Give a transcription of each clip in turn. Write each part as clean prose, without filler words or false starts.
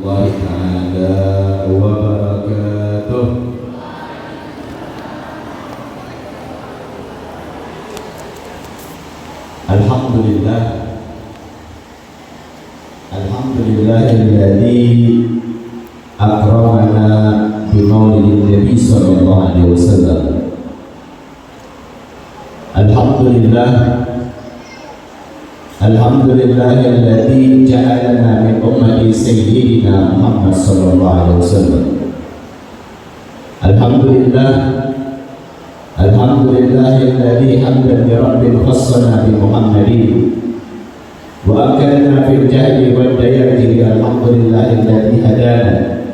Allah Ta'ala wa barakatuh. Alhamdulillah, alhamdulillahilladzi akramana bi maulidin nabi sallallahu alaihi wasallam. Alhamdulillah, alhamdulillahilladzi ja'alana min ummati sayyidina Muhammad sallallahu alaihi wasallam. Alhamdulillah, alhamdulillahilladzi hamdan li rabbil khassana bi Muhammadin wa akalna fil jahli wad dayati. Alhamdulillahilladzi hadana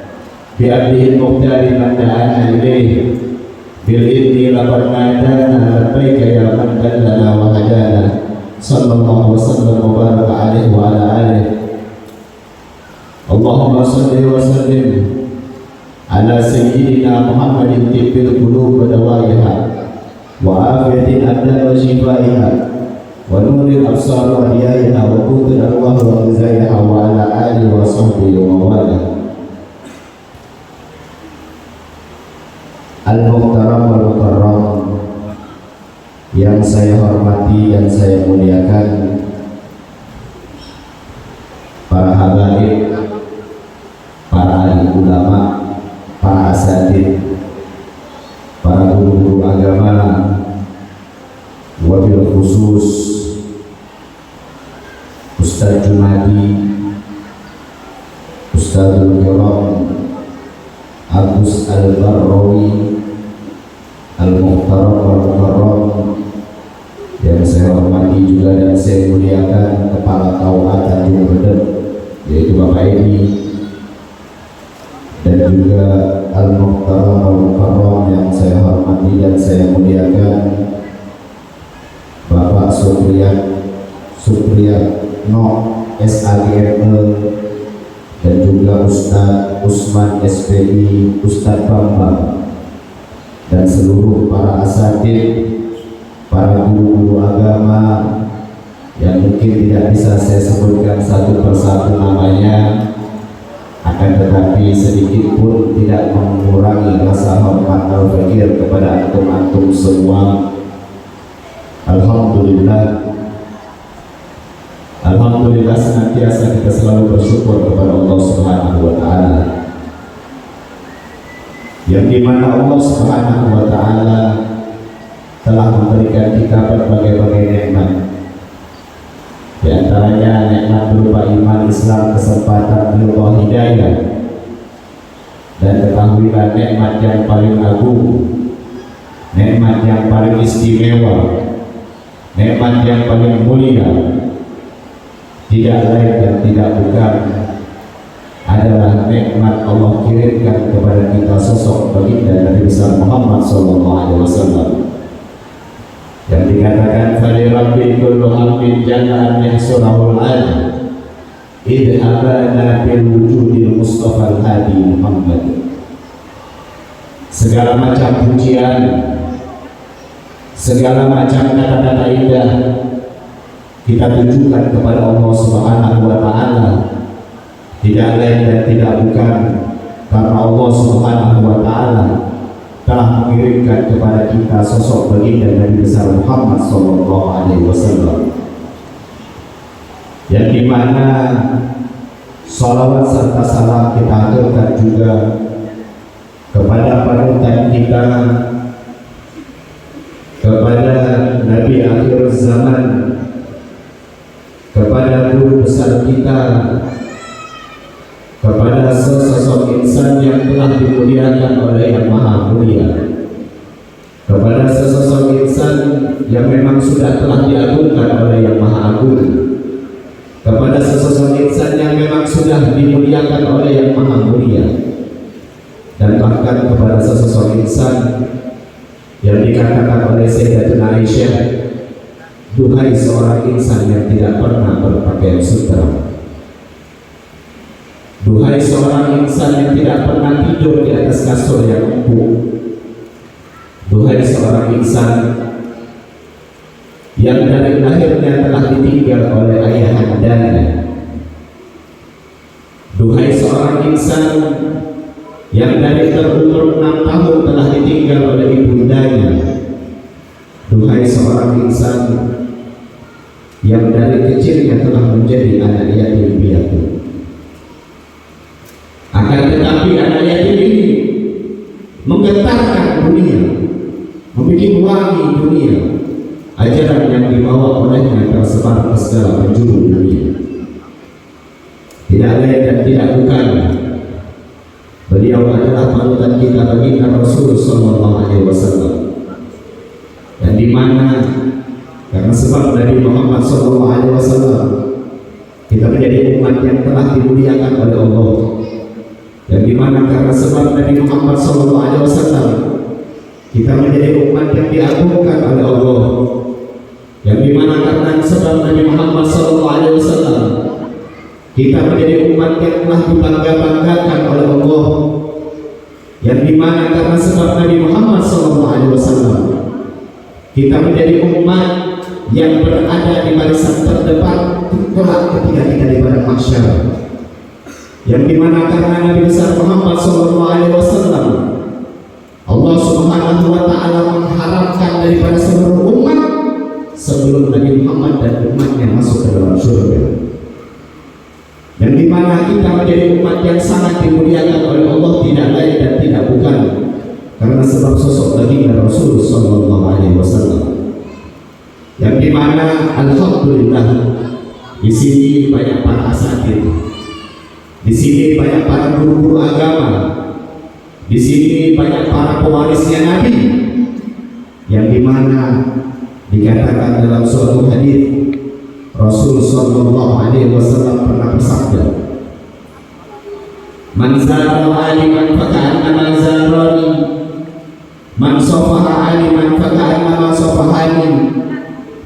bi abdihi al-muhtari man da'ana ilayhi bil idni laqad nadana labbaika ya man dallana wa hadana. Sallallahu wasallam wa baraka alaihi wa ala alihi. Allahumma salli wa sallim ala sayyidina Muhammadin tibbil qulub wa dawaiha wa afiyatin abdan wa shifaiha wa nuril absar wa riyaiha wa qutul arwah wa ghizaiha wa ala alihi wa sahbihi wa wala. Al-Muhtaram wal-Mukarram, yang saya hormati dan saya muliakan, para habaib, para alim ulama, para asatid, para guru-guru agama, wabil khusus Ustaz Jumadi, Ustadzul Kiram Agus Al-Barrawi, Al-Muhtaram wal-Mukarram, yang saya hormati juga dan saya muliakan Kepala Tauat Tanjung Redep, yaitu Bapak Edi, dan juga Al-Muhtaram wal-Mukarram yang saya hormati dan saya muliakan Bapak Supriyatno SAGME, dan juga Ustadz Usman SPI, Ustadz Bambang, dan seluruh para asatid, para guru-guru agama yang mungkin tidak bisa saya sebutkan satu persatu namanya, akan tetapi sedikit pun tidak mengurangi rasa hormat al-fakir kepada antum-antum semua. Alhamdulillah, alhamdulillah, senantiasa kita selalu bersyukur kepada Allah Subhanahu wa Ta'ala, yang dimana Allah Subhanahu wa Ta'ala telah memberikan kita berbagai-bagai nikmat. Di antaranya nikmat berupa iman, Islam, kesempatan, berupa hidayah, dan ketahuilah nikmat yang paling agung, nikmat yang paling istimewa, nikmat yang paling mulia, tidak lain dan tidak bukan adalah nikmat Allah kirimkan kepada kita sosok baginda Nabi besar Muhammad sallallahu alaihi wasallam, yang dikatakan fali rabbi kullu hamdin jannah yahsurahul adi idh abana bil wujudil mustafa al-hadi Muhammad. Segala macam pujian, segala macam kata-kata indah kita tujukan kepada Allah Subhanahu wa Ta'ala, tidak lain dan tidak bukan karena Allah Subhanahu wa Ta'ala telah mengirimkan kepada kita sosok baginda Nabi besar Muhammad sallallahu alaihi wasallam, yang dimana salawat serta salam kita aturkan juga kepada panutan kita, kepada Nabi akhir zaman, kepada guru besar kita, kepada sesosok insan yang telah dimuliakan oleh Yang Maha Mulia, kepada sesosok insan yang memang sudah telah diagungkan oleh Yang Maha Agung, kepada sesosok insan yang memang sudah dimuliakan oleh Yang Maha Mulia, dan bahkan kepada sesosok insan yang dikatakan oleh Sayyidatuna Aisyah, duhai seorang insan yang tidak pernah berpakaian sutra, duhai seorang insan yang tidak pernah tidur di atas kasur yang empuk, duhai seorang insan yang dari lahirnya telah ditinggal oleh ayahandanya, Duhai seorang insan yang dari berumur 6 tahun telah ditinggal oleh ibundanya, duhai seorang insan yang dari kecilnya telah menjadi anak yatim piatu. Akan tetapi anak yatim ini menggetarkan dunia, membuat wangi dunia. Ajaran yang dibawa olehnya tersebar ke segala penjuru dunia. Tidak lain dan tidak bukan, beliau adalah panutan kita baginda Rasul sallallahu alaihi wasallam. Dan di mana karena sebab Nabi Muhammad sallallahu alaihi wasallam kita menjadi umat yang telah dimuliakan oleh Allah. Dan di mana karena sebab Nabi Muhammad sallallahu alaihi wasallam kita menjadi umat yang diagungkan oleh Allah. Yang di mana karena sebab Nabi Muhammad sallallahu alaihi wasallam kita menjadi umat yang telah dibangga-banggakan oleh Allah. Yang di mana karena sebab Nabi Muhammad sallallahu alaihi wasallam kita menjadi umat yang berada di barisan terdepan kelak ketika kita di padang mahsyar. Yang dimana karena Nabi besar Muhammad sallallahu alaihi wasallam Allah Subhanahu wa taala mengharapkan daripada seluruh umat sebelum Nabi Muhammad dan umatnya masuk ke dalam surga. Dan dimana kita menjadi umat yang sangat dimuliakan oleh Allah tidak lain dan tidak bukan karena sebab sosok baginda Rasul sallallahu alaihi wasallam. Yang dimana alhamdulillah di sini banyak para asatidz, di sini banyak para guru-guru agama, di sini banyak para pewarisnya Nabi, yang dimana dikatakan dalam suatu hadis Rasul sallallahu alaihi wasallam pernah bersabda, "Man zara aliman faka'annama zarani, man safaha aliman faka'annama safahani,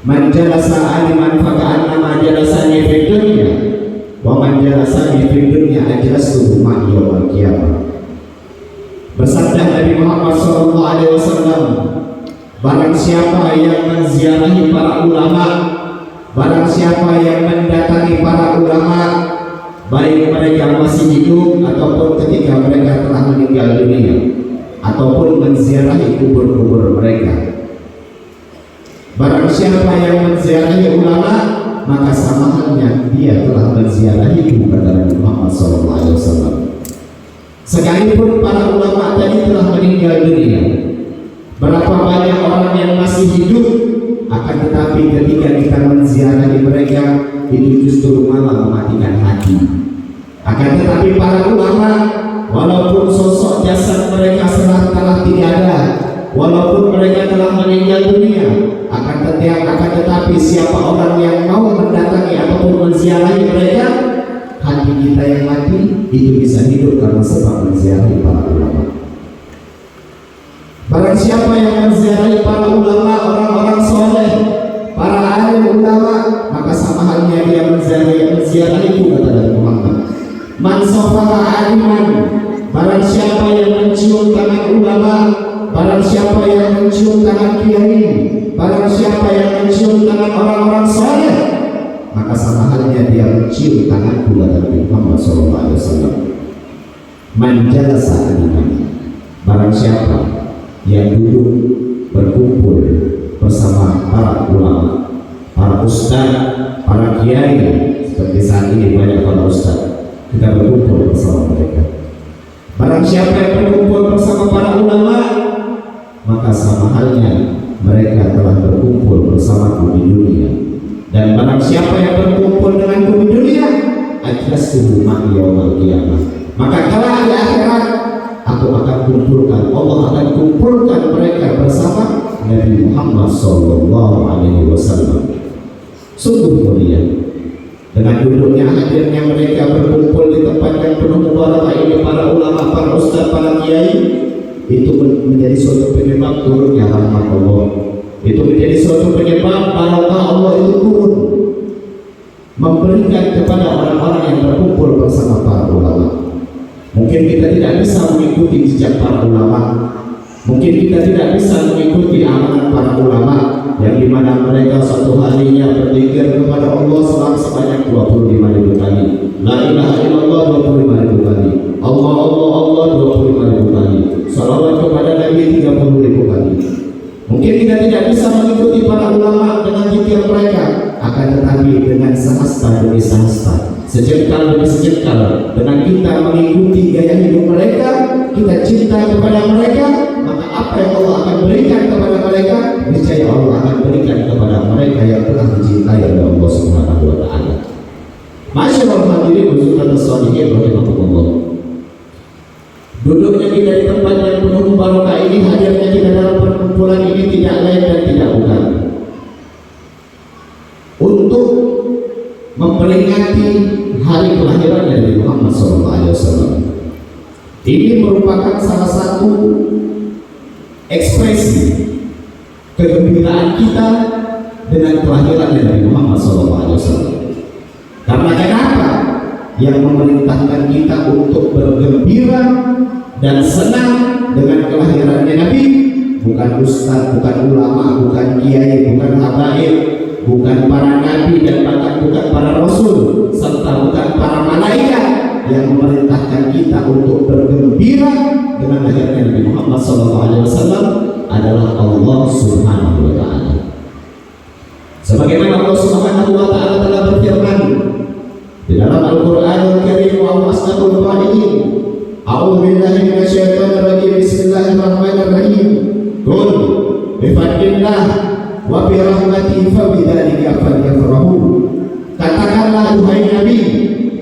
man jalasa aliman faka'annama jalasani fid dunya, wa man jalasani fid dunya ajlastuhu ma'i yaumil qiyamah." Bersabda Nabi Muhammad sallallahu alaihi wasallam, barang siapa yang menziarahi para ulama, barang siapa yang mendatangi para ulama, baik mereka masih hidup ataupun ketika mereka telah meninggal dunia, ataupun menziarahi kubur-kubur mereka, barang siapa yang menziarahi ulama, maka sama halnya dia telah menziarahi kata Nabi Muhammad SAW. Sekalipun para ulama tadi telah meninggal dunia, berapa banyak orang yang masih hidup, akan tetapi ketika kita menziarahi mereka itu justru malah mematikan hati. Akan tetapi para ulama, walaupun sosok jasad mereka telah tidak ada, walaupun mereka telah meninggal dunia, akan tetapi siapa orang yang mau mendatangi ataupun menziarahi mereka, hati kita yang mati itu bisa hidup karena sebab menziarahi para ulama. Barang siapa yang menziarahi para ulama, orang-orang soleh, para alim ulama, maka sama halnya dia menziarahi kata Nabi Muhammad. Man safaha aliman, barang siapa yang mencium tangan ulama, barang siapa yang mencium tangan kiai, barang siapa yang mencium tangan orang-orang soleh, maka sama halnya dia mencium tangan kata Nabi Muhammad SAW. Man jalasa aliman, barang siapa yang duduk berkumpul bersama para ulama, para ustaz, para kiai, seperti saat ini banyak para ustaz, kita berkumpul bersama mereka. Barang siapa yang berkumpul bersama para ulama, maka sama halnya mereka telah berkumpul bersamaku di dunia. Dan barang siapa yang berkumpul denganku di dunia, ajlastuhu ma'i yaumil qiyamah, maka kelak di akhirat aku akan kumpulkan, Allah akan kumpulkan mereka bersama Nabi Muhammad sallallahu alaihi wasallam. Sungguh mulia dengan duduknya hadirnya mereka berkumpul di tempat yang penuh mubarakah ini, para ulama, para ustaz, para kiai, itu menjadi suatu penyebab turunnya rahmat Allah. Itu menjadi suatu penyebab barakah Allah itu turun, memberikan kepada orang-orang yang berkumpul bersama para ulama. Mungkin kita tidak bisa mengikuti jejak para ulama, Mungkin kita tidak bisa mengikuti amalan para ulama yang dimana mereka suatu harinya berzikir kepada Allah sebanyak 25.000 kali, la ilaha illallah 25.000 kali, Allah Allah Allah 25.000 kali, salawat kepada Nabi 30.000 kali. Mungkin kita tidak bisa mengikuti para ulama dengan zikir mereka, akan tetapi dengan sahasta demi sahasta, sejengkal demi sejengkal, dengan kita mengikuti gaya hidup mereka, kita cinta kepada mereka, maka apa yang Allah akan berikan kepada mereka, niscaya Allah akan berikan kepada mereka yang telah dicintai oleh Allah Subhanahu wa taala. Masyaallah hadirin muslimin sholihin rahimakumullah. Duduknya kita di tempat yang penuh barokah ini, hadirnya kita dalam perkumpulan ini tidak lain dan tidak bukan untuk memperingati hari kelahiran Nabi Muhammad SAW. Ini merupakan salah satu ekspresi kegembiraan kita dengan kelahiran Nabi Muhammad SAW. Karena kenapa? Yang memerintahkan kita untuk bergembira dan senang dengan kelahirannya Nabi bukan ustaz, bukan ulama, bukan kiai, bukan habaib, bukan para nabi dan bahkan bukan para rasul, serta bukan para malaikat. Yang memerintahkan kita untuk bergembira dengan lahirnya Nabi Muhammad SAW adalah Allah Subhanahu wa taala. Sebagaimana Allah Subhanahu wa taala telah berfirman di dalam Al-Qur'anul Karim, wa asdaqul qa'ilin, a'udzu billahi minasyaitonir rajim, bismillahirrahmanirrahim, qul bi fadlillah wa bi rahmatihi fa bidzalika falyafrahu. Katakanlah duhai Nabi,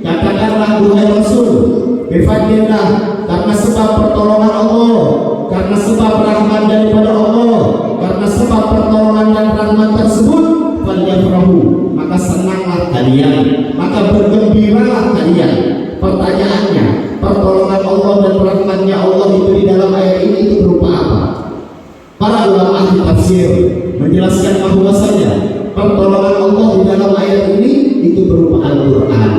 katakanlah duhai Rasul, bi fadlillah, karena sebab pertolongan Allah, karena sebab rahmat daripada Allah, karena sebab pertolongan dan rahmat tersebut, falyafrahu, maka senanglah kalian, maka bergembiralah kalian. Pertanyaannya, pertolongan Allah dan rahmatnya Allah itu di dalam ayat ini itu berupa apa? Para ulama ahli tafsir menjelaskan bahwasanya pertolongan Allah di dalam ayat ini itu berupa Al-Quran.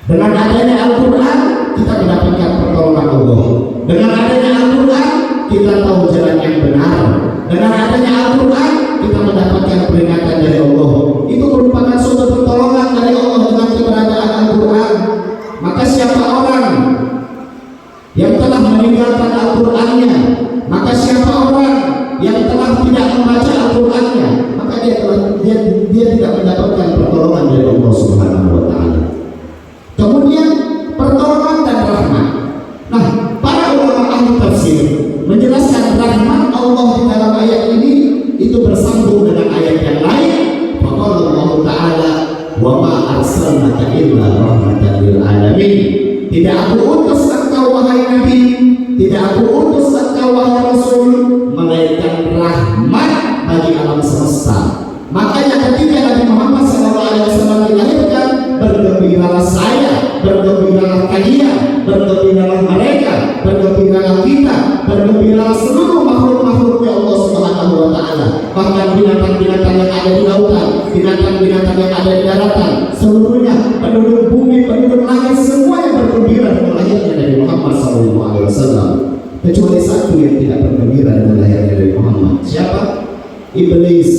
Dengan adanya Al-Quran kita mendapatkan pertolongan Allah. Dengan adanya Al-Quran kita tahu jalan yang benar. Dengan adanya Al-Quran kita mendapatkan peringatan dari Allah. Itu merupakan suatu pertolongan dari Allah dengan keberadaan Al-Quran. Maka siapa orang yang telah meninggalkan Al-Qurannya, maka siapa orang yang telah tidak membaca Al-Qurannya, maka dia tidak mendapatkan pertolongan dari Allah Subhanahu wa taala. Kemudian pertolongan dan rahmat. Nah, para ulama ahli tafsir menjelaskan rahmat Allah di dalam ayat ini itu bersambung dengan ayat yang lain. Faqala Allah taala, wa ma arsalnaka illa rahmatan lil alamin. Tidak aku utus engkau wahai Nabi, tidak aku utus engkau wahai Rasul, melainkan rahmat bagi alam semesta. Makanya ketika Nabi Muhammad SAW dilahirkan, bergembiralah saya, bergembiralah kalian, bergembiralah mereka, bergembiralah kita, bergembiralah seluruh makhluk-makhluknya Allah Subhanahu wa taala. Bahkan binatang-binatang yang ada di lautan, binatang-binatang yang ada di daratan, seluruhnya, penduduk bumi, penduduk langit, semua yang bergembira dengan lahirnya Nabi Muhammad SAW. Kecuali satu yang tidak bergembira dengan lahirnya Nabi Muhammad. Siapa? Iblis.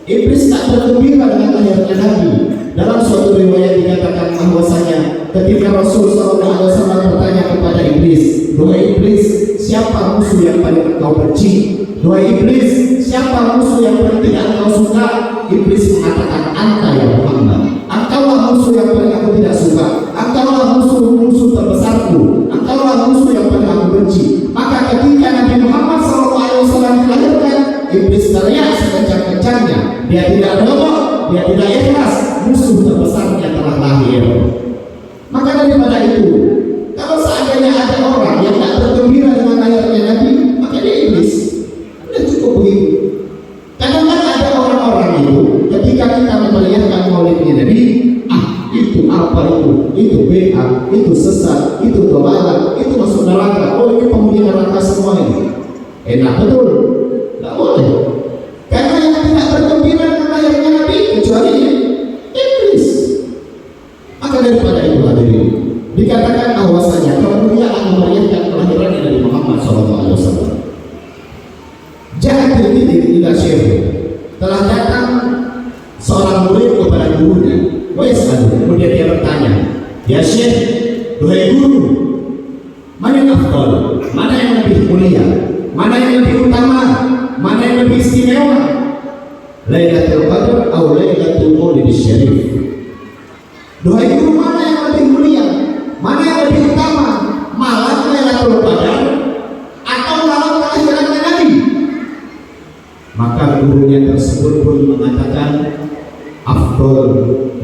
Iblis tak bergembira dengan lahirnya Nabi. Dalam suatu riwayat dikatakan bahwasanya ketika Rasul SAW bertanya kepada Iblis, "Duhai Iblis, siapa musuh yang paling engkau benci? Duhai Iblis, siapa musuh yang paling tidak engkau suka?" Iblis mengatakan, "Anta ya Muhammad. Engkaulah musuh yang paling aku tidak suka. Engkaulah musuh terbesarku. Engkaulah musuh yang paling aku benci." Maka ketika Nabi Muhammad SAW dilahirkan, Iblis teriak sekencang-kencangnya. Dia tidak rela, dia tidak ikhlas, musuh terbesarnya telah lahir. Maka daripada itu, kalau seandainya ada orang yang tak bergembira dengan lahirnya Nabi, maka dia iblis. Sudah cukup begitu. Kadang-kadang ada orang-orang itu ketika kita memeriahkan maulidnya Nabi, itu apa itu bid'ah, itu sesat, itu dolalah, itu masuk neraka. Oh, ini penghuni neraka semua ini. Enak betul, tidak boleh. Karena yang tidak bergembira dengan lahirnya Nabi kecuali iblis. Maka daripada itu hadirin, dikatakan bahwasanya kemuliaan memeriahkan kelahiran Nabi Muhammad sallallahu alaihi wasallam. Ja'at al-bid'ah ila syekh. Telah datang seorang murid kepada gurunya. Wa yas'alu, kemudian dia bertanya, "Ya Syekh, duhai guru, mana yang afdal? Mana yang lebih mulia? Mana yang lebih utama? Mana yang lebih istimewa? Lailatul Qadar atau Lailatul Maulid Syarif?" Duhai guru, mana yang lebih mulia? Mana yang lebih utama? Malam Lailatul Qadar atau malam kelahirannya Nabi? Maka gurunya tersebut pun mengatakan, afdal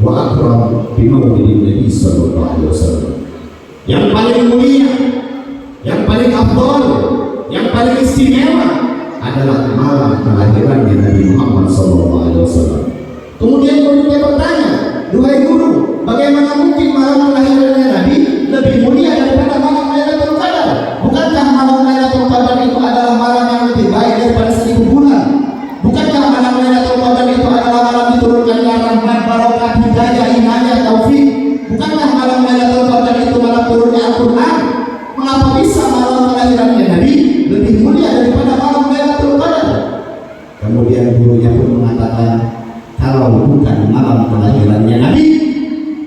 wa akram bi maulidin Nabi sallallahu alaihi wasallam. Yang paling mulia, yang paling afdal, yang paling istimewa adalah malam kelahirannya Nabi Muhammad sallallahu alaihi wasallam. Kemudian gurunya bertanya, "Duhai guru, bagaimana mungkin malam kelahirannya Nabi lebih mulia daripada malam Lailatul Qadar? Bukankah malam Lailatul Qadar itu adalah malam yang lebih baik daripada 1000 bulan? Bukankah malam Lailatul Qadar itu adalah malam diturunkannya rahmat, barokah, hidayah, inayah, taufik? Bukankah malam Lailatul Qadar itu malam turunnya Al-Quran? Mengapa bisa malam kelahirannya Nabi lebih mulia daripada malam Lailatul Qadar?" Kemudian gurunya pun mengatakan, kalau bukan malam kelahirannya Nabi,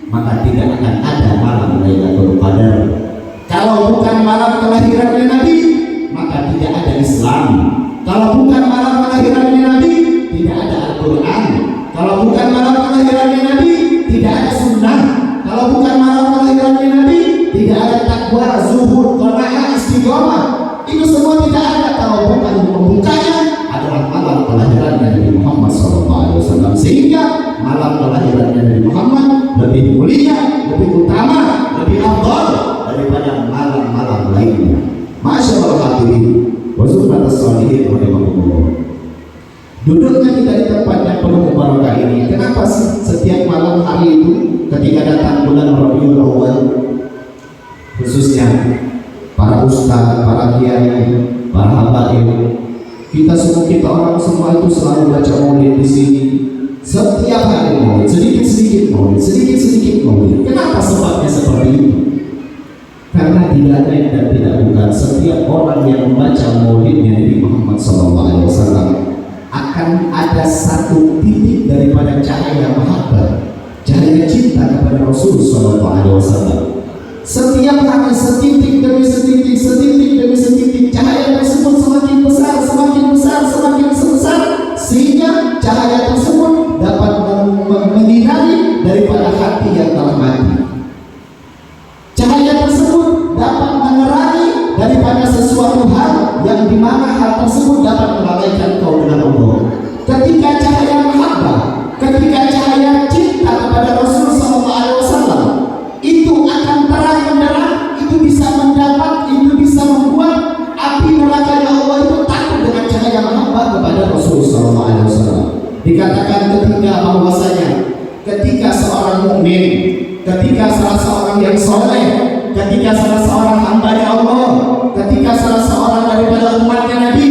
maka tidak akan ada malam Lailatul Qadar. Kalau bukan malam kelahirannya Nabi, maka tidak ada Islam. Kalau bukan malam kelahirannya Nabi, tidak ada Al-Quran. Kalau bukan malam kelahirannya Nabi, tidak ada Sunnah. Kalau bukan malam kelahirannya Nabi, tidak ada takwa, zuhud, qanaah, istiqomah. Itu semua tidak ada kalau bukan pembukanya adalah malam kelahirannya Nabi Muhammad SAW. Sehingga malam kelahirannya Nabi Muhammad lebih mulia, lebih utama, lebih afdal daripada malam-malam lainnya. Masyaallah hadirin wa sunnatus shalihin rahimahumullah. Duduknya kita di tempat yang penuh barokah ini. Kenapa sih setiap malam hari itu ketika datang bulan Rabiul Awal, khususnya para ustaz, para kiai, para habaib, kita orang semua itu selalu baca maulid di sini. Setiap hari maulid, sedikit-sedikit maulid, sedikit-sedikit maulid. Kenapa sebabnya seperti itu? Karena tidak lain dan tidak bukan, setiap orang yang membaca maulidnya Nabi Muhammad SAW akan ada satu titik daripada cahaya mahabbah, cahaya cinta kepada Rasul SAW. Setiap hari setitik demi setitik, setitik demi setitik, cahaya tersebut semakin besar, semakin besar, semakin besar, sehingga cahaya tersebut dapat menyinari daripada hati yang telah mati. Cahaya tersebut dapat menerangi daripada sesuatu hal yang dimana hal tersebut dapat melalaikan kau dengan Allah. Ketika cahaya mahabbah, ketika cahaya cinta kepada Rasul SAW itu akan terang benderang, itu bisa mendapat, itu bisa membuat api neraka Allah itu takut dengan cahaya mahabbah kepada Rasul SAW. Dikatakan ketika bahwasanya ketika seorang mukmin, ketika salah seorang yang soleh, ketika salah seorang hamba Allah, ketika salah seorang daripada umatnya Nabi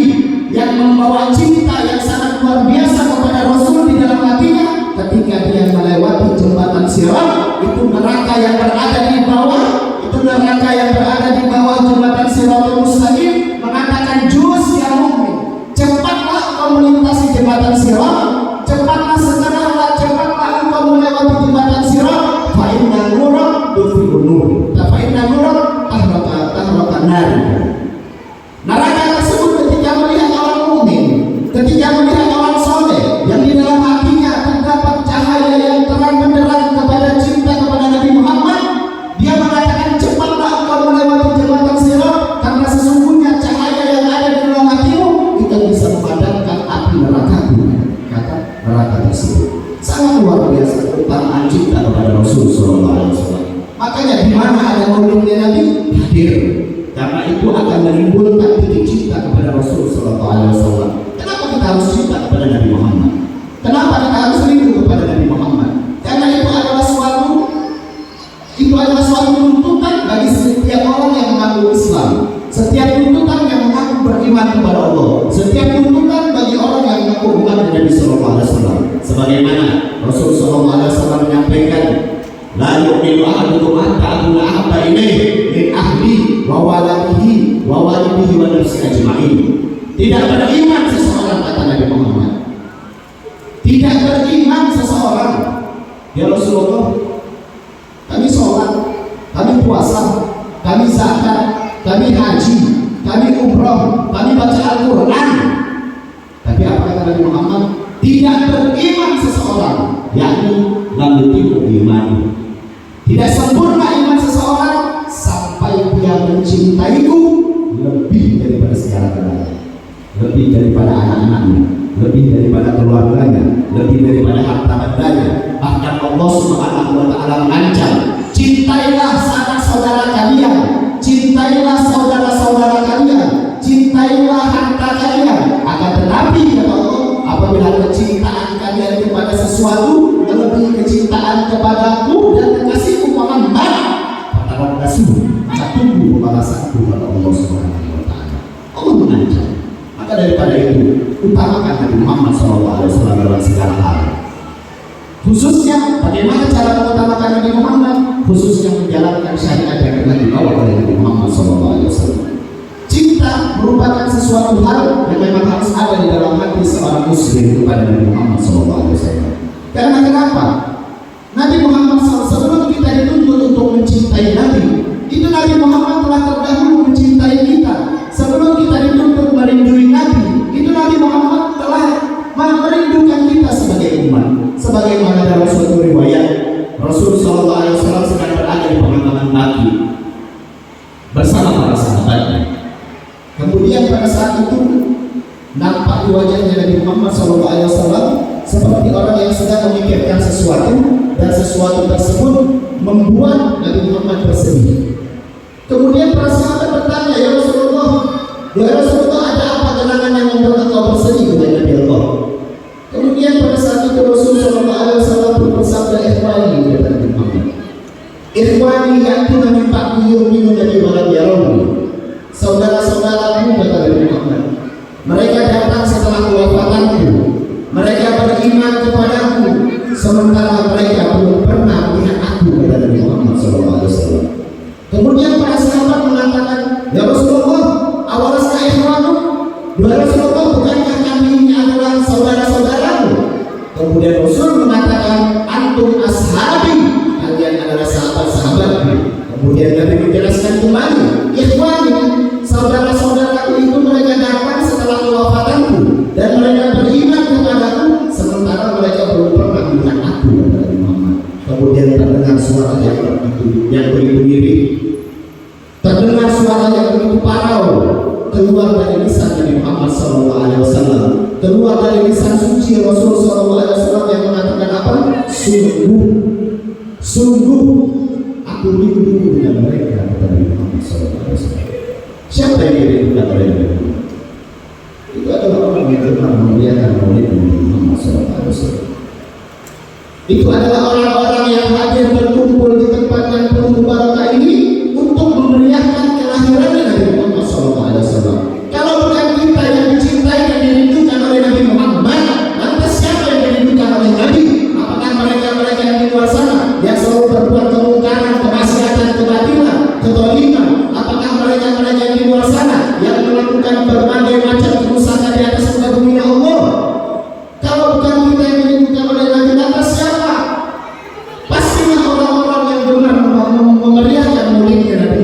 yang membawa cinta yang sangat luar biasa kepada Rasul di dalam hatinya, ketika dia melewati jembatan Sirat, itu neraka yang berada di bawah, itu neraka yang berada di bawah jembatan Siratul Mustaqim mengatakan, "Juz ya mukmin, cepatlah kau melintasi jembatan Sirat, cepatlah segeralah, cepatlah engkau melewati jembatan Sirat. Fa inna nura tudfi'un nur, fa inna nura tahraka nar." Neraka tersebut ketika melihat orang mukmin, ketika melihat orang soleh yang di dalam hatinya terdapat cahaya yang terang benderang kepada cinta kepada Nabi Muhammad, dia mengatakan, "Cepatlah engkau melewati jembatan Sirat, karena sesungguhnya cahaya yang ada di dalam hatimu itu bisa memadamkan api neraka." Kata neraka tersebut sangat luar biasa keutamaan cinta kepada Rasul SAW. Makanya di mana ada maulidnya Nabi, hadir, karena itu akan menimbulkan titik cinta kepada Rasul SAW. Kenapa kita harus cinta kepada Nabi Muhammad? Kenapa kita harus rindu kepada Nabi Muhammad? Karena itu adalah suatu tuntutan bagi setiap orang yang mengaku Islam, setiap tuntutan yang mengaku beriman kepada Allah, setiap tuntutan bagi orang yang mengaku umat Nabi SAW. Sebagaimana Rasul SAW menyampaikan, "La yu'minu ahadukum hatta akuna ahabba ilaihi min ahli wa waladihi wa walidihi wa Tidak beriman seseorang, kata Nabi Muhammad. Tidak beriman seseorang. Ya Rasulullah, kami sholat, kami puasa, kami zakat, kami haji, kami umroh, kami baca Al-Quran. Tapi apa kata Nabi Muhammad? Tidak beriman seseorang, yakni lam yutimu imani. Tidak sempurna iman seseorang sampai dia mencintaiku lebih daripada segala-galanya, lebih daripada anak-anaknya, lebih daripada keluarganya, lebih daripada harta bendanya. Bahkan Allah Subhanahu wa Ta'ala mengancam, cintailah saudara kalian, cintailah saudara-saudara kalian, cintailah harta kalian. Akan tetapi kata Allah, apabila kecintaan kalian kepada sesuatu melebihi kecintaan kepadaku dan kekasihku Muhammad, maka tunggu pembalasanku kepada Allah Subhanahu wa Ta'ala. Allah mengancam. Maka daripada itu, utamakan Nabi Muhammad SAW dalam segala hal. Khususnya bagaimana cara mengutamakan Nabi Muhammad, khususnya menjalankan syariat yang telah dibawa oleh Nabi Muhammad SAW. Cinta merupakan sesuatu hal yang memang harus ada di dalam hati seorang muslim kepada Nabi Muhammad SAW. Karena kenapa? Nabi Muhammad SAW sebelum kita dituntut untuk mencintai Nabi, itu Nabi Muhammad telah terdahulu mencintai kita. Sebelum kita dituntut merindui Nabi, itu Nabi Muhammad telah merindukan kita sebagai umat. Sebagaimana dalam suatu riwayat, Rasul SAW sedang berada di pemakaman Baqi bersama para sahabatnya. Kemudian pada saat itu nampak di wajahnya Nabi Muhammad SAW seperti orang yang sedang memikirkan sesuatu, dan sesuatu tersebut membuat Nabi Muhammad bersedih. Kemudian para sahabat bertanya, ya Rasulullah, ada apa genangan yang membuat engkau bersedih? Kepada Nabi Allah. Kemudian pada saat itu Rasulullah SAW bersabda, ikhwani, kata Nabi Muhammad, ikhwani ya'tuna min ba'di yu'minu nabi wa lam yarawni. Saudara-saudaraku, kata Nabi Muhammad, mereka datang setelah kewafatanku, mereka beriman kepadaku, sementara mereka belum pernah melihat aku, kata Nabi Muhammad SAW. Kemudian para sahabat mengatakan, ya Rasulullah, awalasna ikhwanu? Ya Rasulullah, bukankah kami ini adalah saudara-saudaramu? Kemudian Rasul mengatakan, antum ashabi, kalian adalah sahabat-sahabatku. Kemudian Nabi menjelaskan kembali, ikhwani, saudara-saudaraku itu mereka datang setelah kewafatanku, dan mereka beriman kepadaku, sementara mereka belum pernah melihat aku, kata Nabi Muhammad. Kemudian terdengar suara yang begitu mirip, terdengar suara yang begitu parau keluar dari lisan Nabi Muhammad SAW, keluar dari lisan suci Rasul SAW yang mengatakan apa? Sungguh aku rindu dengan mereka, kata Nabi Muhammad SAW. Siapa yang dirindukan oleh Nabi Muhammad? Itu adalah orang yang gemar memuliakan maulid Nabi Muhammad SAW. Itu adalah orang-orang yang hadir berkumpul di tempat yang penuh barakah ini untuk memeriahkan kelahiran Nabi Muhammad SAW. Kalau bukan kita yang dicintai dan dirindukan oleh Nabi Muhammad, lantas siapa yang dirindukan oleh Nabi? Apakah mereka-mereka yang di luar sana yang selalu berbuat kemungkaran, kemaksiatan, kebatilan, kezaliman? Apakah mereka-mereka yang di luar sana yang melakukan berbagai macam kerusakan di atas muka bumi Allah? Kalau bukan kita yang dirindukan oleh Nabi, lantas siapa? Pastinya orang-orang yang benar memeriahkan maulidnya Nabi.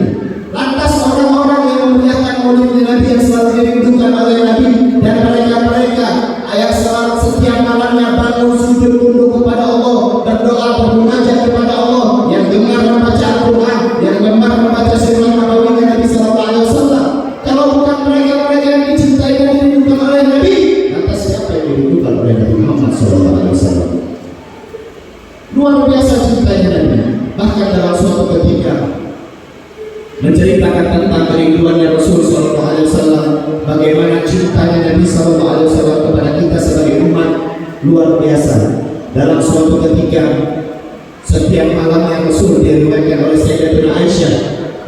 Lantas orang-orang yang memeriahkan maulidnya Nabi yang selalu dirindukan oleh Nabi, dan mereka-mereka yang selalu setiap malamnya bangun sujud tunduk kepada Allah, berdoa bermunajat kepada Allah, yang gemar membaca Al-Quran, yang gemar membaca sirah nabawi Nabi SAW. Kalau bukan mereka-mereka yang dicintai dan dirindukan oleh Nabi, lantas siapa yang dirindukan oleh Nabi Muhammad SAW? Luar biasa cintanya Nabi. Bahkan dalam suatu ketika menceritakan tentang kerinduannya Rasul SAW, bagaimana cintanya Nabi SAW kepada kita sebagai umat, luar biasa. Dalam suatu ketika, setiap malamnya Rasul diriwayatkan oleh Sayyidatina Aisyah,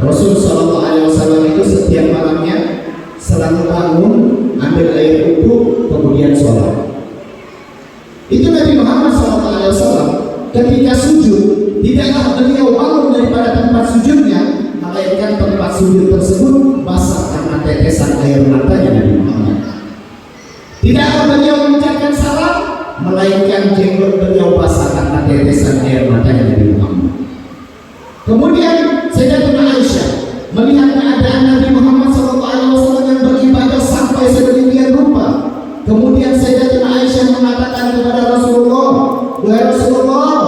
Rasul SAW itu setiap malamnya selalu bangun, ambil air wudhu, kemudian sholat. Itu Nabi Muhammad SAW. Ketika sujud, tidaklah beliau bangun daripada tempat sujudnya, melainkan tempat sujud tersebut basah karena tetesan air matanya Nabi Muhammad. beliau mengucapkan salam, melainkan jenggot beliau basah karena tetesan air matanya Nabi Muhammad. Kemudian Sayyidatuna Aisyah melihat keadaan Nabi Muhammad SAW yang beribadah sampai sedemikian rupa. Kemudian Sayyidatuna Aisyah mengatakan kepada Rasulullah, "Wahai Rasulullah,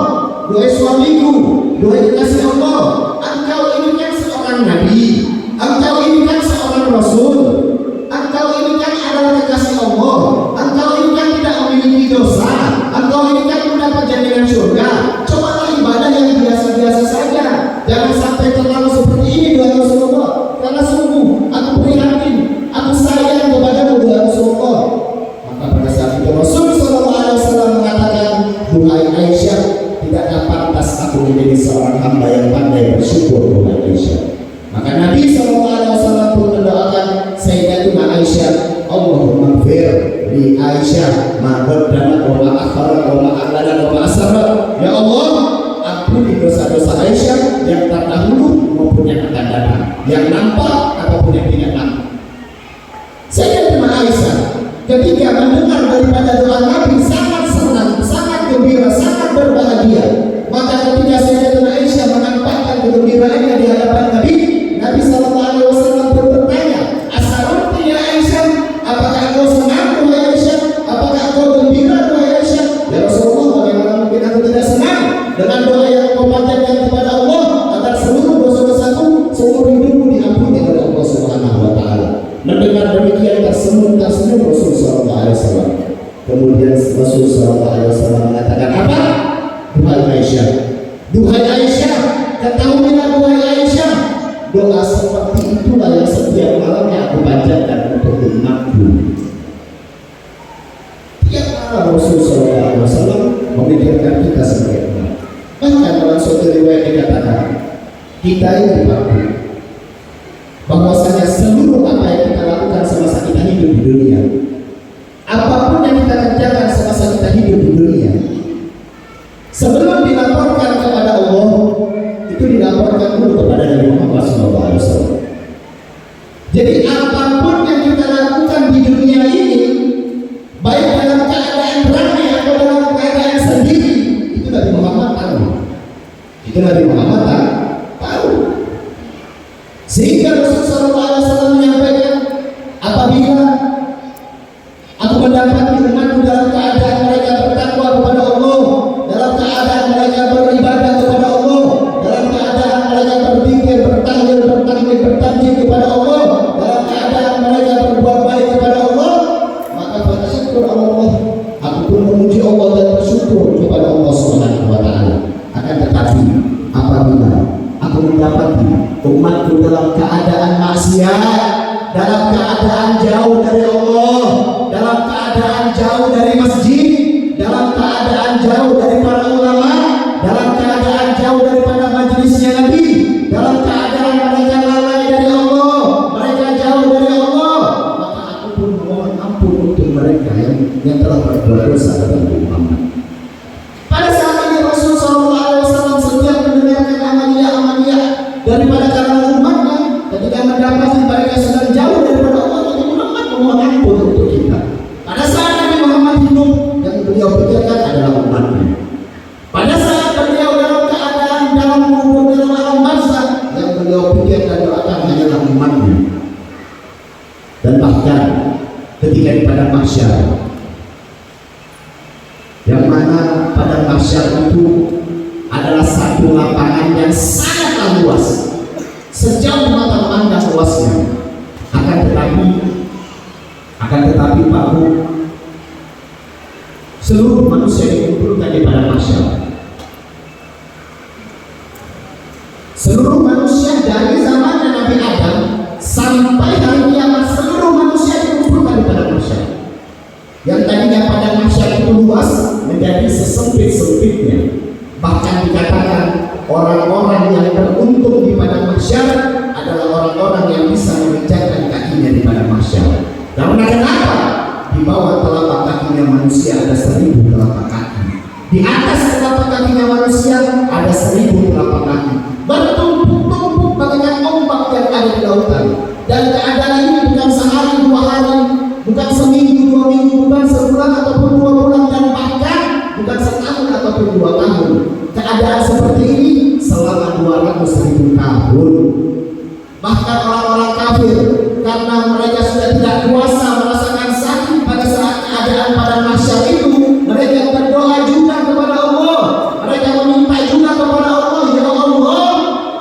wahai suamiku, wahai kekasih Allah, engkau ini kan seorang nabi, engkau ini kan seorang rasul, engkau ini kan adalah kekasih Allah, engkau ini kan tidak memiliki dosa, engkau ini kan mendapat jaminan surga. Cobalah ibadah yang biasa-biasa saja, jangan sampai terlalu seperti ini, wahai Rasulullah. Karena sungguh aku prihatin, aku sayang kepadamu, wahai Rasulullah." Maka pada saat itu Rasul SAW mengatakan, "Duhai Aisyah, tidak pantas aku menjadi seorang hamba yang pandai bersyukur, duhai Aisyah." Maka Nabi SAW pun mendoakan Sayyidatuna Aisyah, "Allahumma gfir li Aisyah ma qaddama wa ma akhara wa ma a'lana wa ma asara." Ya Allah, ampuni dosa-dosa Aisyah yang terdahulu maupun yang akan datang, yang nampak ataupun yang tidak nampak. Sayyidatuna Aisyah ketika mendengar daripada doa Nabi sangat senang, sangat gembira, sangat berbahagia. Maka ketika Sayyidatuna Aisyah menampakkan kegembiraannya di hadapan Nabi, Nabi SAW pun bertanya, "Asarati ya Aisyah, apakah engkau senang wahai Aisyah? Apakah engkau gembira wahai Aisyah?" "Ya Rasulullah, bagaimana mungkin aku tidak senang dengan doa yang kau panjatkan kepada Allah agar seluruh dosa-dosaku seumur hidupku diampuni oleh Allah Subhanahu wa taala." Mendengar demikian tersenyum Rasul sallallahu alaihi wasallam. Kemudian Rasul sallallahu alaihi wasallam mengatakan apa? "Duhai Aisyah, duhai Aisyah, ketahuilah duhai Aisyah, doa seperti itulah yang setiap malamnya aku panjatkan untuk umatku." Tiap malam Rasul sallallahu alaihi wasallam memikirkan kita sebagai umat. Bahkan dalam suatu riwayat dikatakan, kita ini dipakai bahwasanya seluruh apa yang kita lakukan semasa kita hidup di dunia, apapun yang kita kerjakan semasa kita hidup di dunia, sebelum dilaporkan kepada Allah, itu dilaporkan dulu kepada Nabi Muhammad SAW. Jadi apapun yang kita lakukan di dunia ini, baik dalam keadaan ramai atau dalam keadaan sendiri, itu Nabi Muhammad tahu. Itu Nabi Muhammad tahu. Sehingga Rasulullah SAW menyampaikan, apabila aku mendapati umatku dalam keadaan mereka bertakwa kepada Allah, dalam keadaan mereka beribadah kepada Allah, dalam keadaan mereka berzikir, bertahlil, bertakbir, bertanjid kepada Allah, dalam keadaan mereka berbuat baik kepada Allah, maka bersyukur Allah, aku pun memuji Allah dan bersyukur kepada Allah Subhanahu wa taala. Akan tetapi apabila aku mendapati umatku dalam keadaan maksiat, dalam keadaan jauh dari Allah, dalam keadaan jauh dari masjid, dalam keadaan jauh dari para ulama, dalam keadaan jauh daripada majelisnya Nabi, dalam keadaan mereka lalai dari Allah, mereka jauh dari Allah, maka aku pun mohon ampun untuk mereka yang telah berbuat dosa kepada Muhammad. Pada saat ini Rasulullah SAW setiap mendengarkan amalia-amalia daripada kalangan umatnya, ketika mendapati mereka sedang jauh daripada Allah, Nabi Muhammad memohon ampun untuk kita. Pada saat Nabi Muhammad hidup, yang beliau pikirkan adalah umatnya. Pada saat beliau dalam keadaan dalam kubur, dalam alam barzakh, yang beliau pikirkan doakan hanyalah umatnya. Dan bahkan ketika di padang mahsyar, yang mana padang mahsyar itu adalah satu lapangan yang sangatlah luas, sejauh mata memandang luasnya. Akan tetapi Pak Bu, seluruh manusia dikumpulkan di padang mahsyar. Seluruh manusia dari zaman Nabi Adam sampai hari kiamat, seluruh manusia dikumpulkan di padang mahsyar. Yang tadinya padang mahsyar itu luas menjadi sesempit-sempitnya. Bahkan dikatakan orang-orang yang beruntung di padang mahsyar adalah orang-orang yang bisa menginjakkan kakinya di padang mahsyar. Karena kenapa? Di bawah telapak kakinya manusia ada 1000 telapak kaki. Di atas telapak kakinya manusia ada 1000 telapak kaki. Bertumpuk-tumpuk bagaikan ombak yang ada di lautan. Dan keadaan ini bukan sehari 2 hari, bukan seminggu 2 minggu, bukan sebulan Bahkan orang-orang kafir, karena mereka sudah tidak kuasa merasakan sakit pada saat keadaan pada mahsyar itu, mereka berdoa juga kepada Allah. Mereka meminta juga kepada Allah, ya Allah,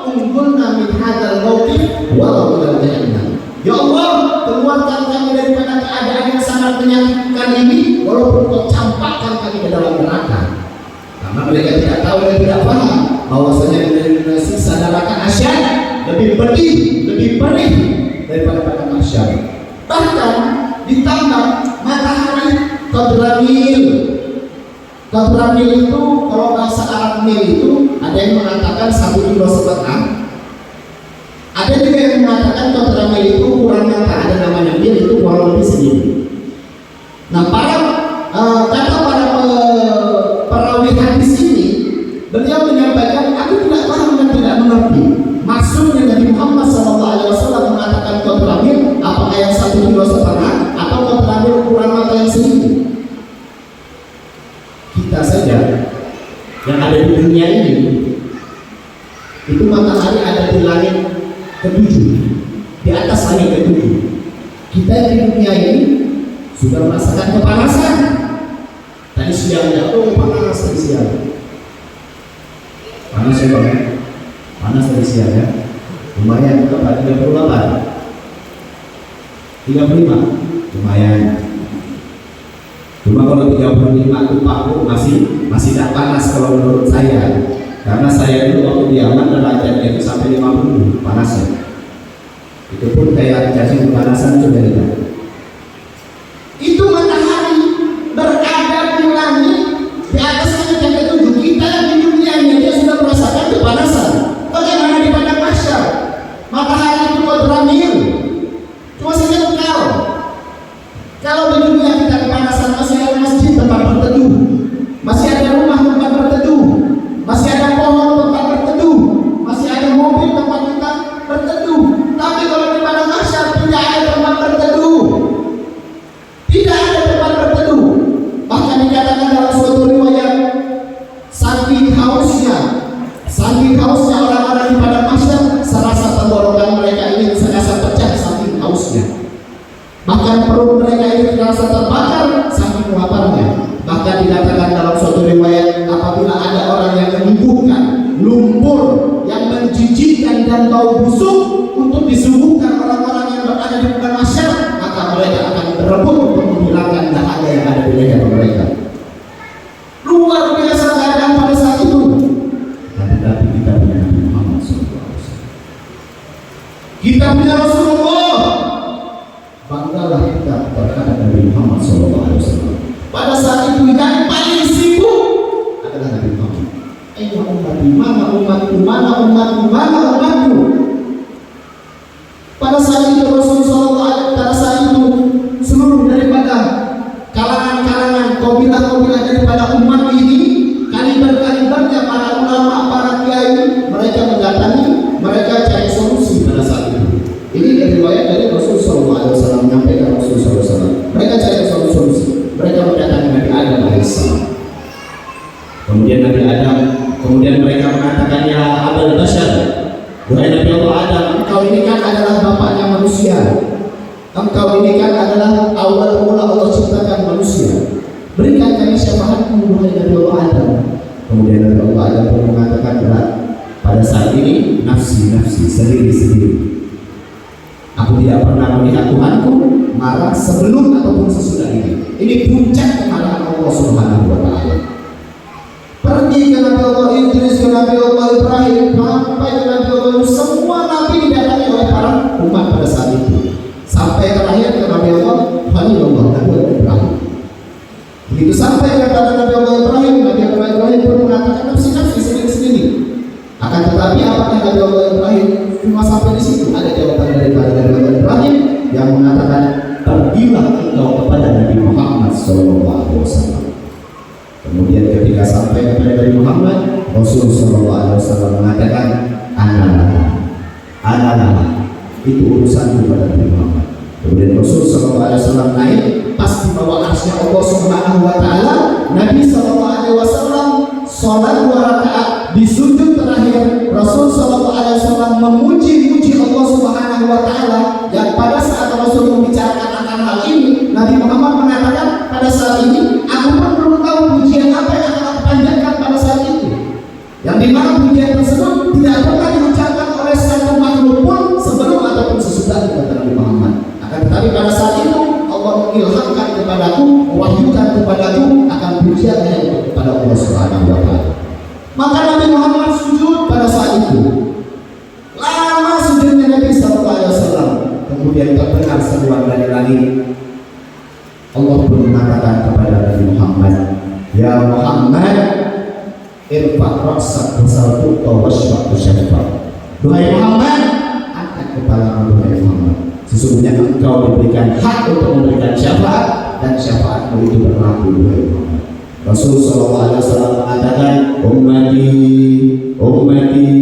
unggulna min hadzal mauqif walau ila jahannam. Ya Allah, keluarkan kami daripada keadaan yang sangat menyakitkan ini, walaupun kau campakkan kami ke dalam neraka. Karena mereka tidak tahu dan tidak paham bahwasanya menerima siksa neraka asyad lebih pedih, lebih perih daripada pada mahsyar. Bahkan ditambah matahari Qadramil. Qadramil itu kalau bahasa Arab mil itu ada yang mengatakan 1,5 kilo. Ada juga yang mengatakan Qadramil itu ukuran mata, ada namanya mil, itu kurang lebih segini. Nah, kata para perawi hadis ini, beliau menyampaikan, aku tidak paham dan tidak mengerti maksudnya Nabi Muhammad SAW mengatakan Qadramil, apakah yang 1,5 kilo atau Qadramil ukuran mata yang segini. Kita saja yang ada di dunia ini, itu matahari ada di langit ketujuh, di atas langit ketujuh. Kita yang di dunia ini sudah merasakan kepanasan. Tadi siangnya, panas tadi siang. Panas ya Bang? Panas tadi siang ya? Lumayan, berapa? 38? 35? Lumayan. Cuma kalau 35 itu masih tidak panas kalau menurut saya. Karena saya dulu waktu di Yaman derajatnya itu sampai 50 panasnya. Itu pun kayak cacing kepanasan sudah tidak. Itu matahari berada di langit di atas langit yang ketujuh. Kita yang di dunia ini dia sudah merasakan kepanasan. Bagaimana di padang mahsyar? Matahari itu Qadramil. Cuma saja kalau di dunia kita kepanasan, masih ada masjid tempat berteduh, masih ada rumah tempat berteduh, masih ada pohon tempat berteduh, masih ada mobil tempat kita berteduh. Tapi kalau di padang mahsyar tidak ada tempat berteduh, tidak ada tempat berteduh. Bahkan dikatakan dalam suatu riwayat, saking hausnya orang-orang di padang mahsyar, serasa tenggorokan mereka ini serasa pecah saking hausnya. Bahkan perut mereka ini terasa terbakar saking laparnya. Bahkan dikatakan dalam suatu riwayat, apabila ada orang yang menyuguhkan lumpur yang menjijikkan dan bau busuk untuk disuguhkan orang-orang yang berada di padang mahsyar, maka mereka akan berebut untuk menghilangkan dahaga yang ada di leher mereka. Luar biasa keadaan pada saat itu. Tapi kita punya Nabi Muhammad SAW. Kita punya Rasulullah. Banggalah kita terhadap Nabi Muhammad SAW. Pada saat itu yang paling sibuk adalah Nabi Muhammad. Mana umatku. Pada saat itu Rasulullah, pada saat itu seluruh daripada kalangan-kalangan, kabilah-kabilah daripada umat ini, kaliber-kalibernya para ulama, para kiai, mereka mendatangi, mereka cari solusi pada saat itu. Ini dari riwayat dari Rasulullah SAW, menyampaikan Rasulullah SAW. Mereka cari solusi. Mereka mendatangi Nabi Adam AS. Kemudian mereka mengatakan, ya Abul Bashar, wahai Nabi Allah Adam, engkau ini kan adalah bapaknya manusia. Engkau ini kan adalah awal mula Allah ciptakan manusia. Berikan kami syafaatmu, wahai Nabi Allah Adam. Kemudian Nabi Allah Adam pun mengatakan, pada saat ini nafsi sendiri. Aku tidak pernah melihat Tuhanku marah sebelum ataupun sesudah ini. Ini puncak kemarahan Allah Subhanahu wa Ta'ala. Pergi ke Nabi Allah Idris, ke Nabi Allah Ibrahim, sampai ke Nabi Allah, semua nabi didatangi oleh para umat pada saat itu. Sampai terakhir ke Nabi Allah Khalilullah, Nabi Allah Ibrahim. Begitu sampai kepada Nabi Allah Ibrahim, Nabi Allah Ibrahim pun mengatakan nafsi sendiri. Akan tetapi apakah Nabi Allah Ibrahim cuma sampai di situ? Ada jawaban daripada Nabi Allah Ibrahim yang mengatakan, pergilah engkau kepada Nabi Muhammad SAW. Kemudian ketika sampai kepada Nabi Muhammad, Rasulullah SAW mengatakan, analah, itu urusan kepada Nabi Muhammad. Kemudian Rasulullah SAW naik pas di bawah arsy Allah Subhanahu wa Ta'ala. Nabi SAW sholat 2 rakaat di sujud terakhir Rasul Shallallahu Alaihi Wasallam memuji-muji Allah Subhanahu Wa Taala. Yang pada saat Rasul membicarakan akan hal ini, Nabi Muhammad mengatakan pada saat ini aku pun belum tahu pujian apa yang akan aku panjatkan pada saat itu. Yang dimana pujian tersebut tidak pernah diucapkan oleh satu makhluk pun sebelum ataupun sesudah kata Nabi Muhammad. Akan tetapi pada saat itu Allah mengilhamkan kepadaku, mewahyukan kepadaku akan pujian yang kepada Allah Subhanahu Wa Taala. Maka Nabi Muhammad sujud pada saat itu. Lama sujudnya Nabi Sallallahu Alaihi Wasallam. Kemudian terdengar seruan dari langit. Allah pun mengatakan kepada Nabi Muhammad, Ya Muhammad, irfa' ra'sak wasal tu'ta washfaq tusyaffa. Duhai Muhammad, angkat kepala duhai Muhammad. Sesungguhnya engkau diberikan hak untuk memberikan syafaat dan syafaatmu itu berlaku duhai Muhammad. Rasul Sallallahu Alaihi Wasallam mengatakan, ummati, ummati,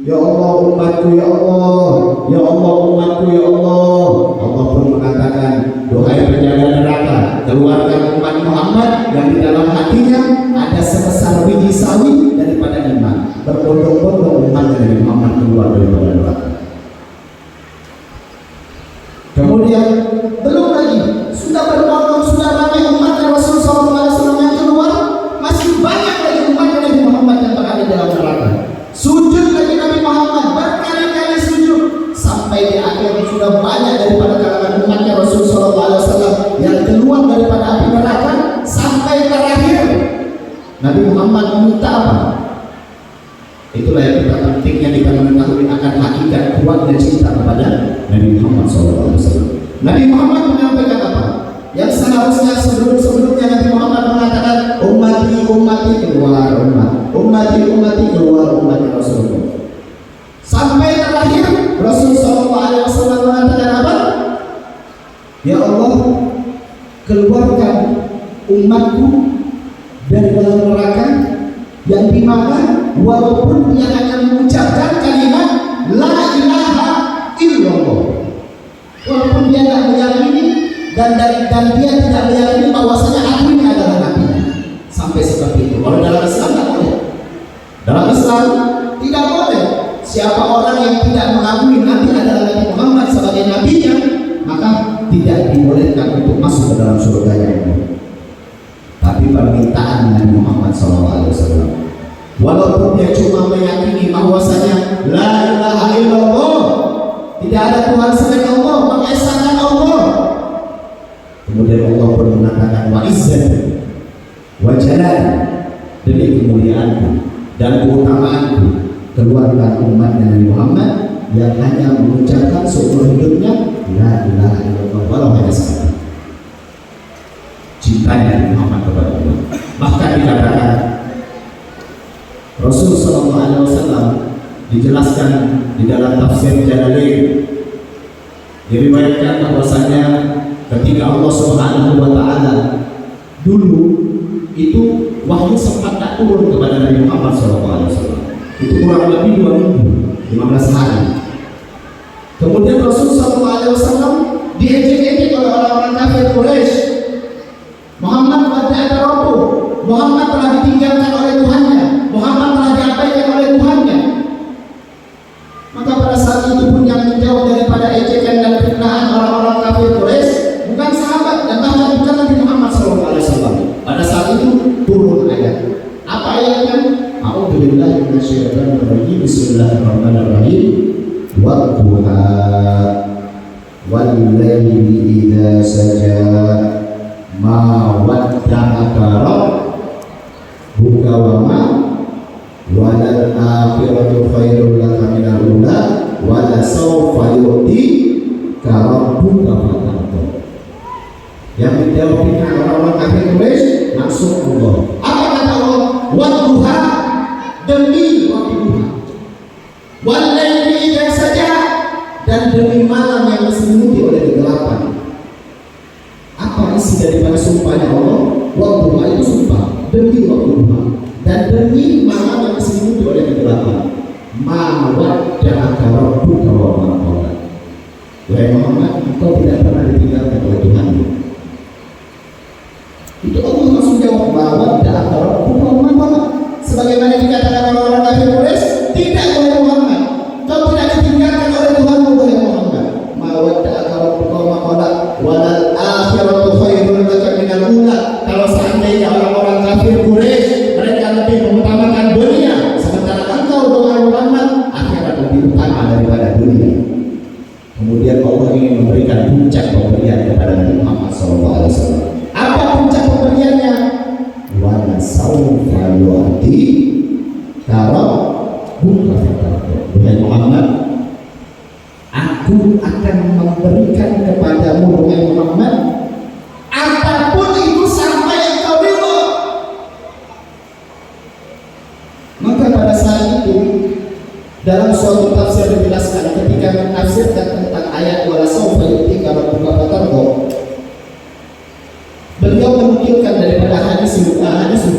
ya Allah umatku ya Allah, ya Allah umatku ya Allah. Allah pun mengatakan, duhai penjaga neraka, keluarkan umat Muhammad yang di dalam hatinya ada sebesar biji sawi daripada iman. Berbondong-bondong umat dari Muhammad keluar daripada neraka. Kemudian belum lagi sudah berbondong, sudah ramai umat Rasul Sallallahu Alaihi Wasallam yang keluar, masih banyak lagi umat Nabi Muhammad yang berada dalam neraka. Sujud lagi Nabi Muhammad berkali-kali sujud sampai di akhir sudah banyak daripada kalangan umatnya Rasul Sallallahu Alaihi Wasallam yang keluar daripada api neraka. Sampai terakhir Nabi Muhammad meminta apa? Itulah yang kita pentingnya kita mengetahui akan hakikat kuatnya cinta kepada Nabi Muhammad SAW. Nabi Muhammad menyampaikan apa? Yang seharusnya sebelumnya Nabi Muhammad mengatakan ummati ummati keluar umat, ummati ummati keluar umat Rasulullah. Sampai terakhir Rasul SAW mengatakan apa? Ya Allah, keluarkan umatku dari dalam neraka, yang dimana walaupun dia hanya mengucapkan kalimat la ilaha illallah, walaupun dia tidak meyakini dan dia tidak meyakini bahwasanya aku ini adalah nabi, sampai seperti itu. Kalau dalam Islam tidak boleh, dalam Islam tidak boleh. Siapa orang yang tidak mengakui Nabi adalah Nabi Muhammad sebagai nabinya, maka tidak dibolehkan untuk masuk ke dalam surganya ini. Tapi permintaan Nabi Muhammad SAW, walaupun dia cuma meyakini bahwasanya la ilaha illallah, tidak ada Tuhan selain Allah, mengesahkan Allah. Kemudian Allah pun mengatakan wa izzati wa jalal, demi kemuliaanku dan keutamaanku, keluarkan umat Nabi Muhammad yang hanya mengucapkan seumur hidupnya la ilaha illallah walau hanya sekali. Cintanya Nabi Muhammad kepada Allah. Bahkan dikatakan Rasul Sallallahu Alaihi Wasallam dijelaskan di dalam tafsir Jalalain, diriwayatkan bahwasanya ketika Allah Subhanahu Wa Taala dulu itu wahyu sempat tak turun kepada Nabi Muhammad Sallallahu Alaihi Wasallam. Itu kurang lebih 2 minggu, 15 hari. Kemudian Rasul Sallallahu Alaihi Wasallam diejek-ejek oleh orang-orang kafir Quraisy. Muhammad ada Rabbuh, Muhammad telah ditinggalkan oleh Tuhannya, Muhammad telah diabaikan oleh Tuhannya. Maka pada saat itu pun yang menjawab daripada ejekan dan fitnahan orang-orang kafir Quraisy bukan sahabat dan bahkan bukan Nabi Muhammad SAW. Pada saat itu turun ayat. Apa ayatnya? A'udzubillahi minasyaitonir rajim. Bismillahirrahmanirrahim. Wadduha wal laili idza saja ma wadda'aka rabbuka wa ma walal akhiratu khairul laka minal ula wala sawfa yu'tika rabbuka fatarda. Yang menjawab fitnah orang-orang kafir Quraisy maksud Allah. Apa kata Allah? Wadduha, demi waktu duha, wal laili idza saja, dan demi malam yang diselimuti oleh kegelapan. Apa isi daripada sumpahnya Allah? Waktu itu sumpah demi waktu duha dan demi malam yang diselimuti oleh kegelapan. Ma wadda'aka rabbuka wa ma qala. Wahai Muhammad, engkau tidak pernah ditinggalkan oleh Tuhan. Itu Allah langsung jawab, ma wadda'aka rabbuka wa ma qala. ingin memberikan puncak pemberian kepada Nabi Muhammad SAW. Apa puncak pemberiannya? Wala sawfa yu'ti rabbuka fatarda. Wahai Muhammad, aku akan memberikan kepadamu, wahai Muhammad, apapun itu sampai engkau ridho. Maka pada saat itu dalam suatu tafsir dijelaskan ketika menafsirkan tentang ayat wala sawfa yu'tika rabbuka fatarda, beliau menukilkan daripada hadis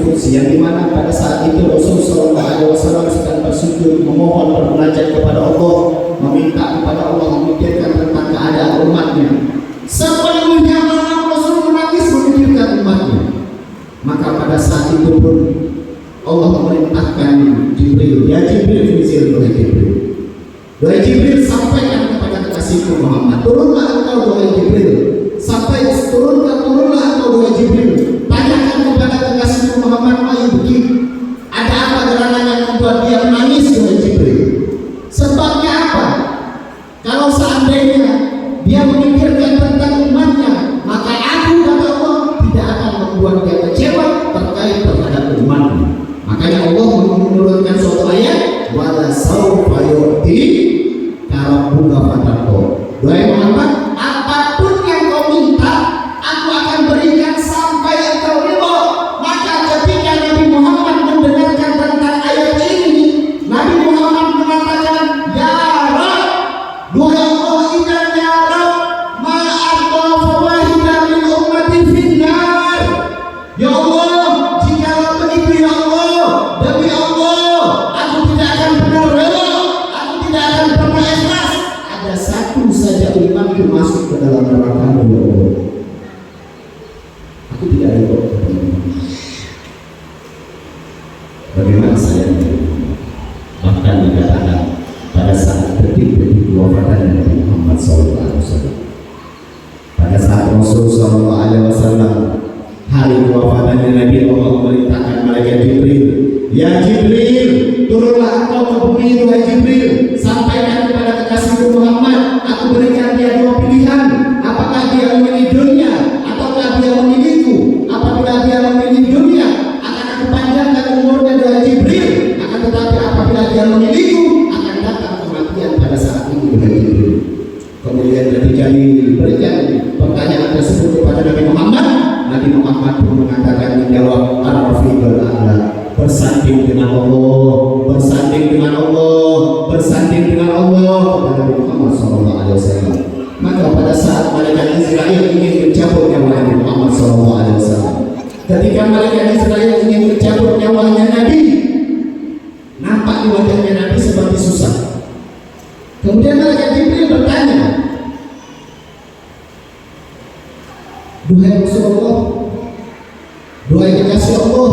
qudsi yang dimana pada saat itu Rasulullah SAW sedang bersujud memohon bermunajat kepada Allah, meminta kepada Allah, memikirkan tentang keadaan umatnya. Sepenuhnya malam Rasul menangis memikirkan umatnya. Maka pada saat itu pun Allah memerintahkan Jibril, ya Jibril, wahai Jibril, sampaikan kepada kekasihku Muhammad, turunlah engkau wahai Jibril, turunlah engkau wahai Jibril, tanyakan kepada kekasihku Muhammad, ayo begitu, ada apa gerangan yang membuat dia menangis wahai Jibril? Sebabnya apa? Kalau seandainya dia memikirkan tentang umatnya, maka aku kata Allah tidak akan membuat dia kecewa terkait terhadap umatnya. Makanya Allah menurunkan suatu ayat, wala sawfa yu'ti rabbuka fatarda. Wahai Muhammad, apapun yang kau minta, aku akan berikan sampai engkau ridho. Maka ketika Nabi Muhammad mendengarkan tentang ayat ini, Nabi Muhammad mengatakan, ya Rabb, wahai Allah, idan ya Rabb, ma'arda fawahidan min ummati finnar. Ya Allah, jika begitu ya Allah, demi Allah, aku tidak akan pernah rela, aku tidak akan pernah ikhlas ada satu saja umatku masuk ke dalam neraka. Ya Allah, aku tidak rela. Bagaimana saya? Bahkan dikatakan pada saat detik-detik wafatnya Nabi Muhammad SAW, pada saat Rasul SAW hari kewafatannya Nabi, Allah memerintahkan malaikat Jibril, ya Jibril, turunlah engkau ke bumi, wahai Jibril, sampaikan kepada kekasihku Muhammad, aku berikan dia dua pilihan, apakah dia memilih dunia ataukah dia memilihku. Apabila dia memilih dunia, akan aku panjangkan umurnya wahai Jibril, akan tetapi apabila dia memilihku, akan datang kematian pada saat itu wahai Jibril. Kemudian ketika diberikan pertanyaan tersebut kepada Nabi Muhammad, Nabi Muhammad pun mengatakan, menjawab, ar-rafiqul a'la, bersanding dengan Allah, bersanding dengan Allah, bersanding dengan Allah, kepada Nabi Muhammad SAW. Maka pada saat malaikat Israel ingin mencabut nyawa Nabi Muhammad SAW, ketika malaikat Israel ingin mencabut nyawanya Nabi, nampak di wajahnya Nabi seperti susah. Kemudian malaikat Jibril bertanya, duhai Rasulullah, duhai kekasih Allah,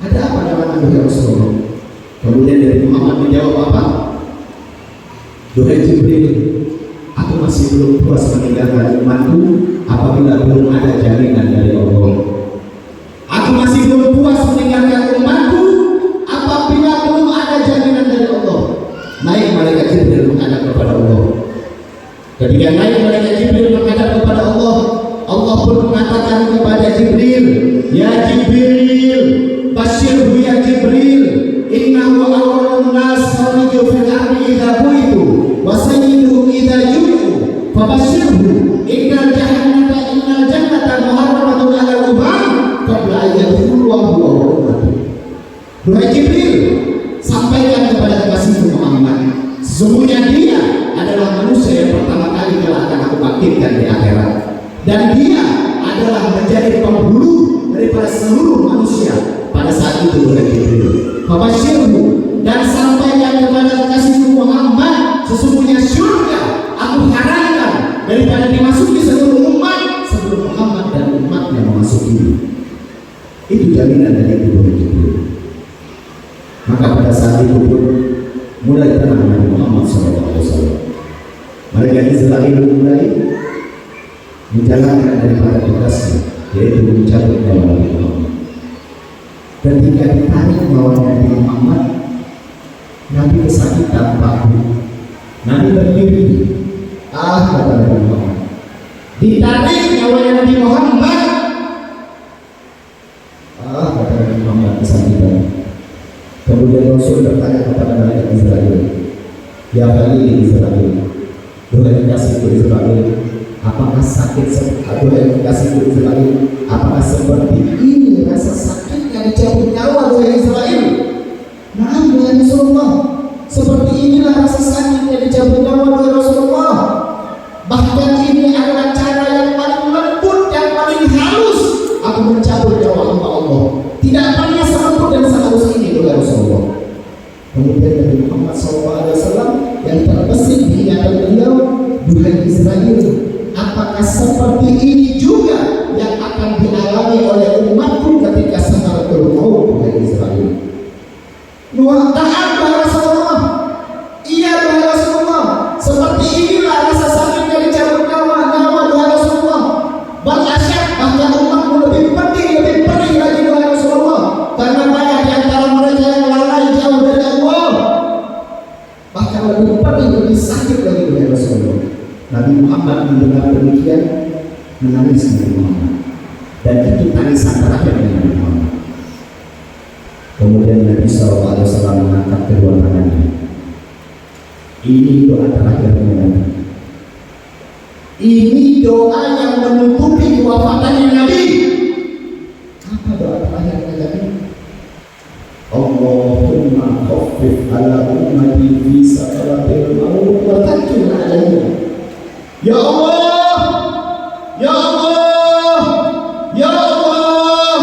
ada apa dengan duhai Rasulullah? Kemudian dari Muhammad menjawab apa? Duhai Jibril, aku masih belum puas meninggalkan umatku apabila belum ada jaminan dari Allah. Aku masih belum puas meninggalkan umatku apabila belum ada jaminan dari Allah. Naik malaikat Jibril menghadap kepada Allah. Ketika naik malaikat Jibril menghadap kepada Allah, Allah pun mengatakan kepada Jibril, ya Jibril, basyirhu ya Jibril, innahu awwalun nas khariju fil ardi idza buitu wa sayyiduhum idza ju'u fabasyirhu innal jannata muharramatun 'alal umam qabla ayyadkhulu wa huwa ummatuh. Duhai Jibril, sampaikan kepada kekasihku Muhammad, sesungguhnya dia adalah manusia yang pertama kali telah akan aku bangkitkan di akhirat, dan dia adalah menjadi penghulu daripada seluruh manusia pada saat itu. Duhai Jibril, fabasyirhu, dan sampaikan kepada kekasihku Muhammad, sesungguhnya surga aku haramkan daripada dimasuki seluruh umat sebelum Muhammad dan umatnya memasuki. Itu jaminan dari itu. Duhai Jibril. Maka pada saat itu pun mulai tenang Nabi Muhammad SAW. Mereka Israel mulai menjalankan daripada tugasnya, yaitu mencabut nyawa Nabi Muhammad. Ketika ditarik nyawa Nabi Muhammad, Nabi kesakitan bahu. Nabi berdiri, kata Nabi Muhammad, ditarik nyawanya Nabi Muhammad. Kata Nabi Muhammad kesakitan. Kemudian Rasul bertanya kepada malaikat Israel, ya Khalil Israel, duhai kasihku Israel, apakah sakit duhai kasihku Israel, apakah seperti ini rasa sakitnya dicabut nyawa duhai Israel? Nah, duhai Rasulullah, seperti inilah rasa sakitnya dicabut nyawa duhai Rasulullah. Bahkan ini adalah cara yang paling lembut, yang paling halus aku mencabut nyawa hamba Allah. Tidak pernah selembut dan sehalus ini duhai Rasulullah. Kemudian Nabi Muhammad SAW yang terbesit di ingatan beliau, duhai Israel, apakah seperti ini juga yang akan dialami oleh umatku ketika sakaratul maut, duhai Israel? Nuh taat duhai Rasulullah, iya duhai Rasulullah, seperti inilah rasa sakitnya dicabut nyawa duhai Rasulullah. Bahkan umatmu lebih pedih lagi duhai Rasulullah, karena banyak di antara mereka yang lalai jauh dari Allah. Bahkan lebih pedih, lebih sakit lagi duhai Rasulullah. Nabi Muhammad mendengar demikian, menangis Nabi Muhammad, dan itu tangisan terakhir Nabi Muhammad. Kemudian Nabi SAW mengangkat kedua tangannya. Ini doa terakhirnya Nabi. Ini doa yang menutupi kewafatannya Nabi. Apa doa terakhirnya Nabi? Allahumma khaffif ala ummati fi sakaratil maut wa takkil alayya. Ya Allah, ya Allah, ya Allah,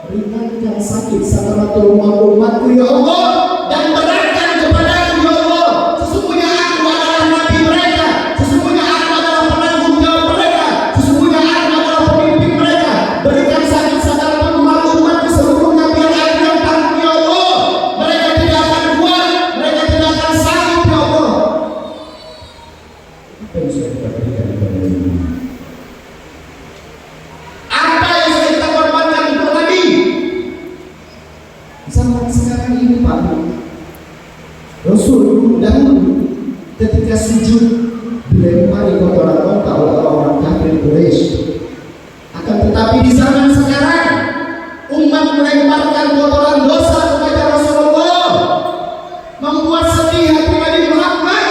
ringankan sakit sakaratul maut umatku ya Allah, dan beratkan kepadaku ya Allah. Sesungguhnya aku adalah nabi mereka, sesungguhnya aku adalah penanggung jawab mereka, sesungguhnya aku adalah pemimpin mereka. Berikan sakit sakaratul maut umatku seluruhnya biar aku yang tanggung ya Allah. Mereka tidak akan kuat, mereka tidak akan sanggup ya Allah. Apa yang sudah kita berikan kepada Nabi? Apa yang sudah kita korbankan untuk Nabi? Zaman sekarang ini Pak, Rasul dahulu ketika sujud dilempari kotoran onta oleh orang kafir Quraisy. Akan tetapi di zaman sekarang umat melemparkan kotoran dosa kepada Rasulullah, membuat sedih hati Nabi Muhammad.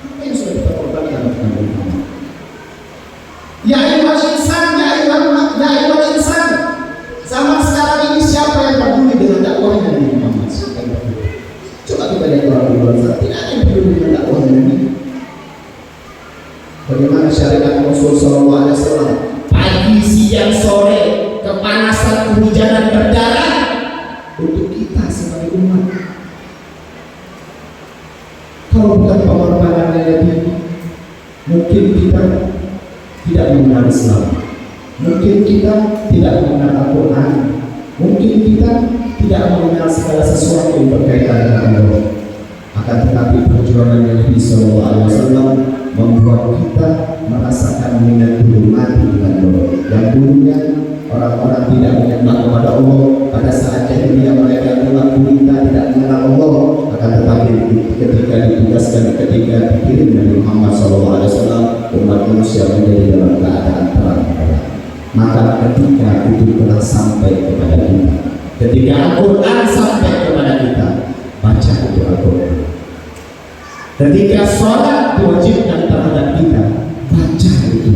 Apa yang sudah kita korbankan untuk Nabi Muhammad? Ya ayyuhal insan, ya ayyuhal insan. Zaman sekarang ini siapa yang peduli dengan dakwahnya Nabi Muhammad? Siapa yang peduli? Coba kita lihat orang di luar sana, tidak ada yang peduli dengan dakwahnya Nabi. Bagaimana syariat Rasul SAW? Pagi, siang, sore, kepanasan, kehujanan, berdarah untuk kita sebagai umat. Kalau bukan pengorbanannya Nabi, mungkin kita tidak mengenal Islam, mungkin kita tidak mengenal Al-Quran, mungkin kita tidak mengenal segala sesuatu yang berkaitan dengan Allah. Akan tetapi perjuangan Nabi SAW membuat kita merasakan minat mati dengan Allah. Yang dulunya orang-orang tidak menyembah kepada Allah, pada saat jahiliyah mereka telah gulita tidak mengenal Allah. Akan tetapi ketika ditugaskan, ketika dikirim Nabi Muhammad SAW, umat manusia menjadi dalam keadaan terang. Maka ketika itu telah sampai kepada kita, ketika Al-Quran sampai kepada kita, baca itu Al-Quran. Ketika sholat diwajibkan terhadap kita, baca itu.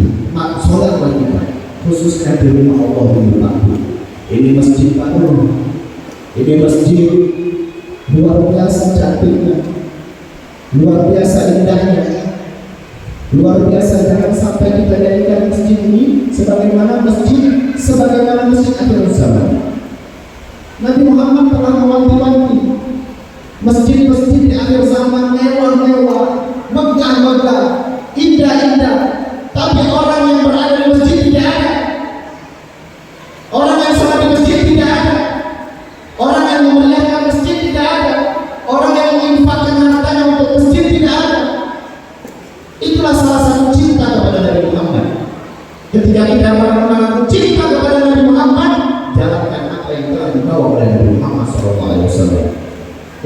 Sholat wajib, khususnya di rumah Allah ini Pak. Ini masjid baru, ini masjid luar biasa cantiknya, luar biasa indahnya, luar biasa. Jangan sampai kita jadikan masjid ini sebagaimana masjid akhir zaman. Nabi Muhammad telah mewanti-wanti masjid-masjid di akhir zaman mewah-mewah, megah-megah, indah-indah, tapi orang yang berada di masjid tidak ada, orang yang sholat di masjid tidak ada, orang yang memuliakan masjid tidak ada, orang yang menginfakkan hartanya untuk masjid tidak ada. Itulah salah satu cinta kepada Nabi Muhammad. Ketika kita mengenal cinta kepada Nabi Muhammad, jalankan apa yang telah dibawa oleh Nabi Muhammad SAW.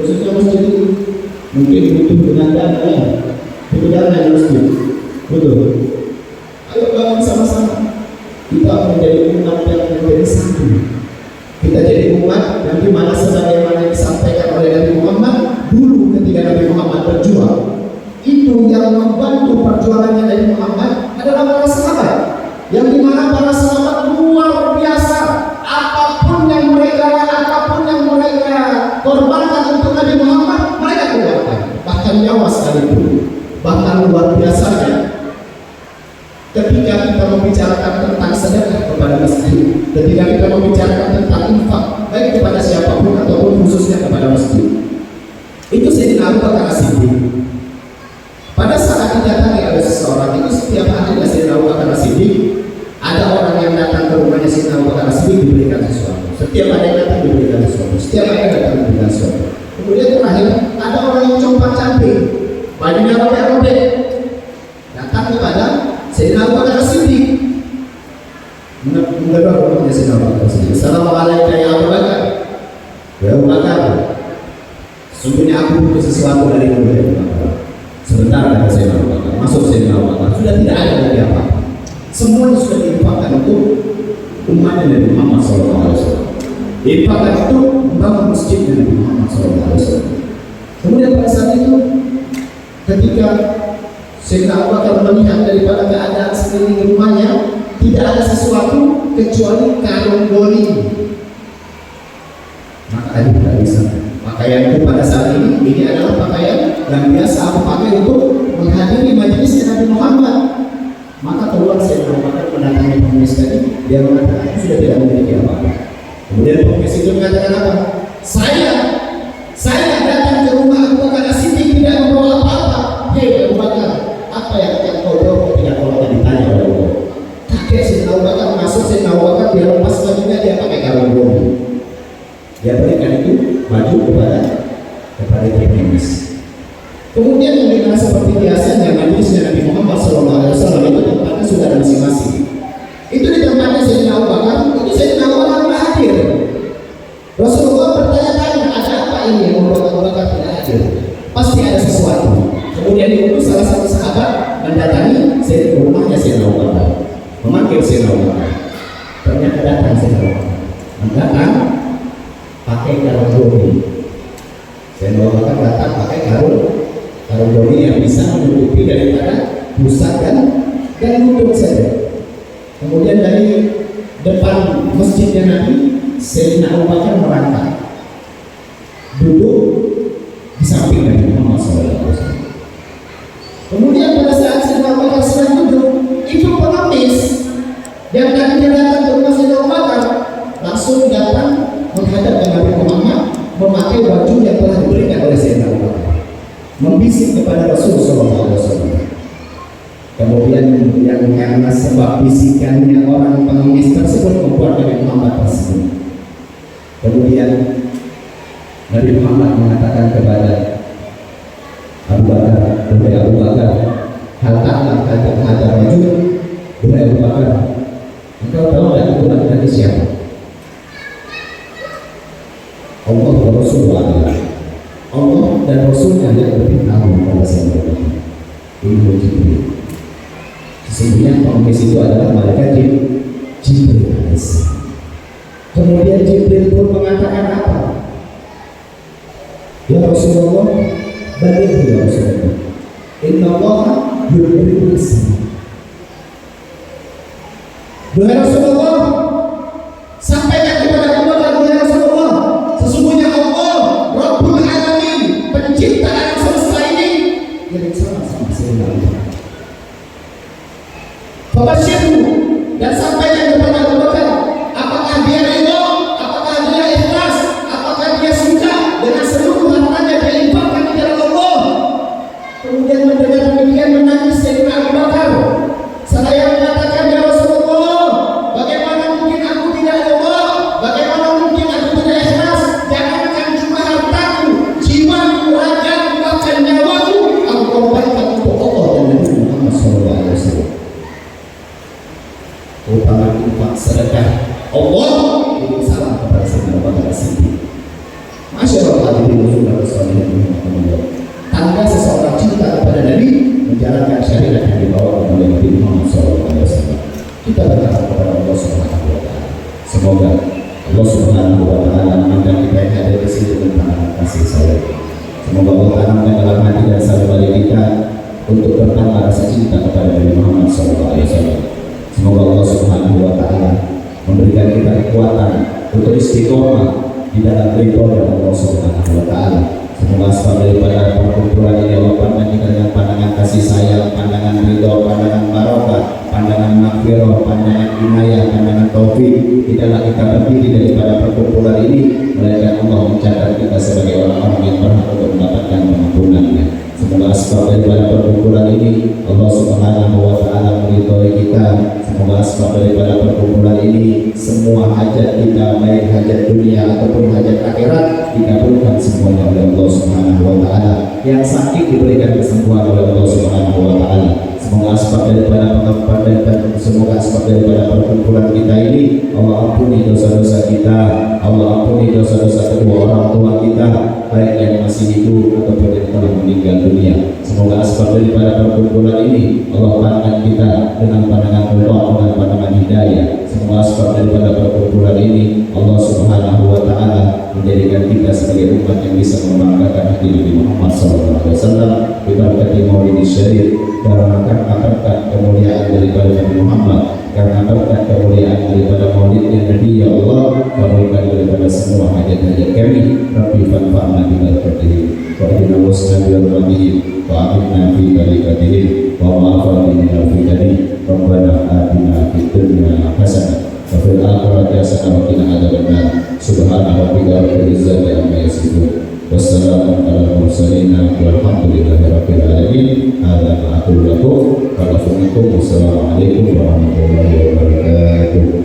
Khususnya masjid itu mungkin butuh dengan dana ya. Itu jangan masjid. Betul. Ayo bangun sama-sama. Kita menjadi umat yang menjadi satu. Kita jadi umat yang dimana sebagaimana disampaikan oleh Nabi Muhammad dulu ketika Nabi Muhammad berjuang, itu yang membantu perjuangannya Nabi Muhammad adalah para sahabat, yang dimana para sahabat luar biasa. Apapun yang mereka korbankan untuk Nabi Muhammad, mereka keluarkan, bahkan nyawa sekalipun. Bahkan luar biasanya ketika kita membicarakan tentang sedekah kepada masjid, ketika kita membicarakan tentang infak baik kepada siapapun ataupun khususnya kepada masjid, itu Sayyidina Abu Bakar As-Siddiq. Pada saat didatangi oleh seseorang, itu setiap hari Sayyidina Abu Bakar As-Siddiq ada orang yang datang ke rumahnya Sayyidina Abu Bakar As-Siddiq diberikan sesuatu. Setiap ada yang datang diberikan sesuatu. Setiap ada yang datang diberikan sesuatu. Kemudian terakhir ada orang yang compak cantik, bajunya robek-robek, datang kepada Sayyidina Abu Bakar As-Siddiq, menggedor rumahnya Sayyidina Abu Bakar As-Siddiq. Assalamualaikum ya Abu Bakar. Ya Abu Bakar, sungguhnya aku butuh sesuatu dari Abu Bakar. Sebentar kata Sayyidina Abu Bakar. Masuk Sayyidina Abu Bakar. Sudah tidak ada lagi apa-apa. Semuanya sudah diinfakkan untuk umatnya Nabi Muhammad SAW. Diinfakkan untuk membangun masjid Nabi Muhammad SAW. Kemudian pada saat itu, ketika Sayyidina Abu Bakar melihat daripada keadaan sekeliling rumahnya, tidak ada sesuatu kecuali karung goni. Maka ada tidak bisa. Pakaianku pada saat ini adalah pakaian yang biasa aku pakai untuk menghadiri majelis Nabi Muhammad. Maka keluar Sayyidina Abu Bakar mendatangi pengemis tadi, dia mengatakan sudah tidak memiliki apa-apa. Kemudian pengemis itu mengatakan apa? Saya datang ke rumah Abu Bakar As-Siddiq tidak membawa apa-apa. Hei Abu Bakar, apa yang akan kau bawa ketika kau akan ditanya oleh Allah? Kakek Sayyidina Abu Bakar masuk, Sayyidina Abu Bakar dia lepas bajunya, dia pakai karung goni. Dia berikan itu baju kepada pengemis. Kemudian yang dimana seperti biasanya majelisnya Nabi Muhammad SAW itu tempatnya sudah ada masing-masing. Itu di tempatnya Sayyidina Abu Bakar, itu Sayyidina Abu Bakar tidak hadir. Rasulullah bertanya-tanya, ada apa ini yang membuat Abu Bakar tidak hadir? Pasti ada sesuatu. Kemudian itu salah satu sahabat mendatangi rumahnya Sayyidina Abu Bakar, memanggil Sayyidina Abu Bakar. Ternyata datang Sayyidina Abu Bakar, mendatang pakai karung goni. Sayyidina Abu Bakar datang pakai karung goni yang bisa menutupi daripada pusat dan lutut saja. Kemudian dari depan masjidnya Nabi, Sayyidina Abu Bakar merangkak, duduk di samping Nabi Muhammad SAW. Kemudian pada saat Sayyidina Abu Bakar sedang duduk, itu pengemis yang tadi datang ke rumah Sayyidina Abu Bakar langsung datang menghadap Nabi Muhammad memakai baju yang telah diberikan oleh Sayyidina Abu Bakar, membisik kepada Rasulullah SAW. Kemudian yang karena sebab bisikannya orang pengemis tersebut membuat Nabi Muhammad tersebut. Kemudian Nabi Muhammad mengatakan kepada Abu Bakar, "Wahai Abu Bakar, hal ta'lam hadza rajul?" Wahai Abu Bakar, engkau tahu tidak itu laki-laki siapa? Allah dan Rasulullah. Allah dan Rasulnya yang lebih tahu pada saat itu. Ini Jibril. Sesungguhnya pengemis itu adalah malaikat Jibril. Kemudian Jibril pun mengatakan apa? Ya Rasulullah, bagaimana ya Rasulullah? Inna Allah yuhibbul ihsan. Wahai Rasulullah, sampaikan kepada Abu Bakar, ya Rasulullah, sesungguhnya Allah Rabbul Alamin, pencipta alam semesta ini, yang sama Sayyidina Abu Bakar. Fabashirhu, dan sampaikan kepada Abu Bakar, apakah dia ridho, apakah dia ikhlas, apakah dia suka dengan seluruh hartanya dia infakkan di jalan Allah. Kemudian mendengar demikian menangis Sayyidina Abu Bakar. Saya mengatakan, ya Rasulullah, bagaimana mungkin aku tidak ridho, bagaimana mungkin aku tidak ikhlas? Jangankan cuma hartaku, jiwaku, ragaku, bahkan nyawaku aku korbankan untuk Allah dan Nabi Muhammad SAW. Utama infak sedekah Allah ini salam kepada Sayyidina Abu Bakar As-Siddiq. Masyaallah hadirin muslimin dan muslimat. Tanda seseorang cinta kepada Nabi menjalankan syariat yang dibawa oleh Nabi Muhammad SAW. Kita berharap kepada Allah Subhanahu wa Ta'ala. Semoga Allah Subhanahu wa Ta'ala memandang kita yang ada di sini dengan pandangan kasih sayang. Semoga Allah tanamkan dalam hati dan salibali kita untuk bertambah rasa cinta kepada Nabi Muhammad SAW. Semoga Allah Subhanahu wa Ta'ala memberikan kita kekuatan untuk istiqomah di dalam ridho Allah Subhanahu wa Ta'ala. Semoga sebab daripada perkumpulan ini Allah pandang kita dengan pandangan kasih sayang, pandangan ridho, pandangan barokah, pandangan maghfirah, pandangan inayah, pandangan taufik. Tidaklah kita berdiri daripada perkumpulan ini, melainkan Allah mencatat kita sebagai orang-orang yang berhak untuk mendapatkan pengampunannya. Semoga sebab daripada perkumpulan ini Allah Subhanahu wa Ta'ala meridhoi kita. Semoga sebab daripada perkumpulan ini semua hajat kita, baik hajat dunia ataupun hajat akhirat, dikabulkan semuanya oleh Allah Subhanahu wa Ta'ala. Yang sakit diberikan kesembuhan oleh Allah Subhanahu wa Ta'ala. Semoga sebab daripada semoga sebab daripada perkumpulan kita ini Allah ampuni dosa-dosa kita, Allah ampuni dosa-dosa kedua orang tua kita, baik yang masih hidup ataupun yang telah meninggal dunia. Semoga sebab daripada perkumpulan ini Allah pandang kita dengan pandangan Allah, dengan pandangan hidayah. Semoga sebab daripada perkumpulan ini Allah Subhanahu wa Ta'ala menjadikan kita sebagai umat yang bisa membanggakan hati Nabi Muhammad SAW. Berkati Maulid Syarif, karena berkat kemuliaan daripada Nabi Muhammad, karena berkat kemuliaan daripada Maulidnya Nabi, ya Allah kabulkan daripada semua hajat-hajat kami. Rabbi fanfa'na bi barakatihi wa inna wasna bi rahmatihi wa aminna fi barakatihi wa ma'afati min al-fitani. Rabbana atina fid dunya hasanah wa fil akhirati hasanah wa qina adzabannar. Subhana rabbika rabbil izzati amma yasifun. Wassalamu ala mursalin walhamdulillahi rabbil alamin. Hadza ma aqulu lakum wa lakum. Wassalamualaikum warahmatullahi wabarakatuh.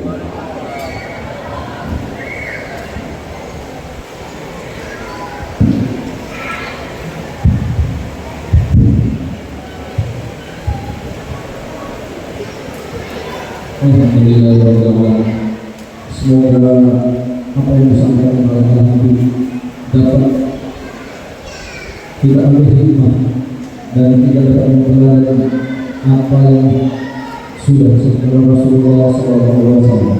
Alhamdulillah, semoga apa yang disampaikan oleh Nabi dapat kita ambil hikmah dan tidak dapat mempelajari apa yang sudah disebutkan Rasulullah SAW.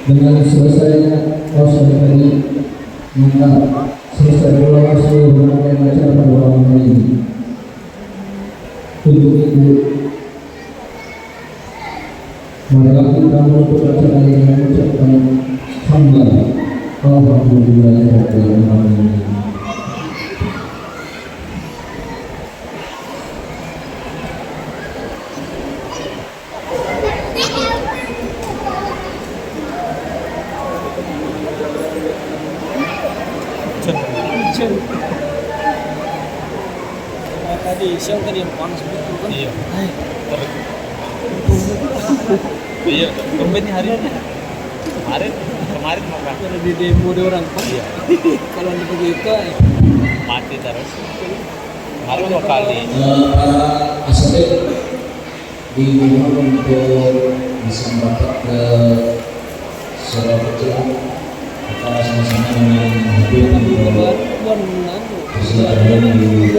Dengan selesainya puasa tadi, maka selesai pula seluruh rangkaian acara pada malam hari ini. Untuk itu, marilah kita menutup acara ini mengucapkan hamdalah. Alhamdulillahirabbil alamin. Tadi siang tadi yang panas betul kan? Iya. Iya, kembali hari ini. Kemarin mau berangkat. Kalau di demo ada orang Pak. Iya. Kalau ada begitu mati terus. Kemarin 2 kali. Para asatid dimohon untuk bisa merapat ke secara kecil kita sama-sama menghadirkan buat persilakan di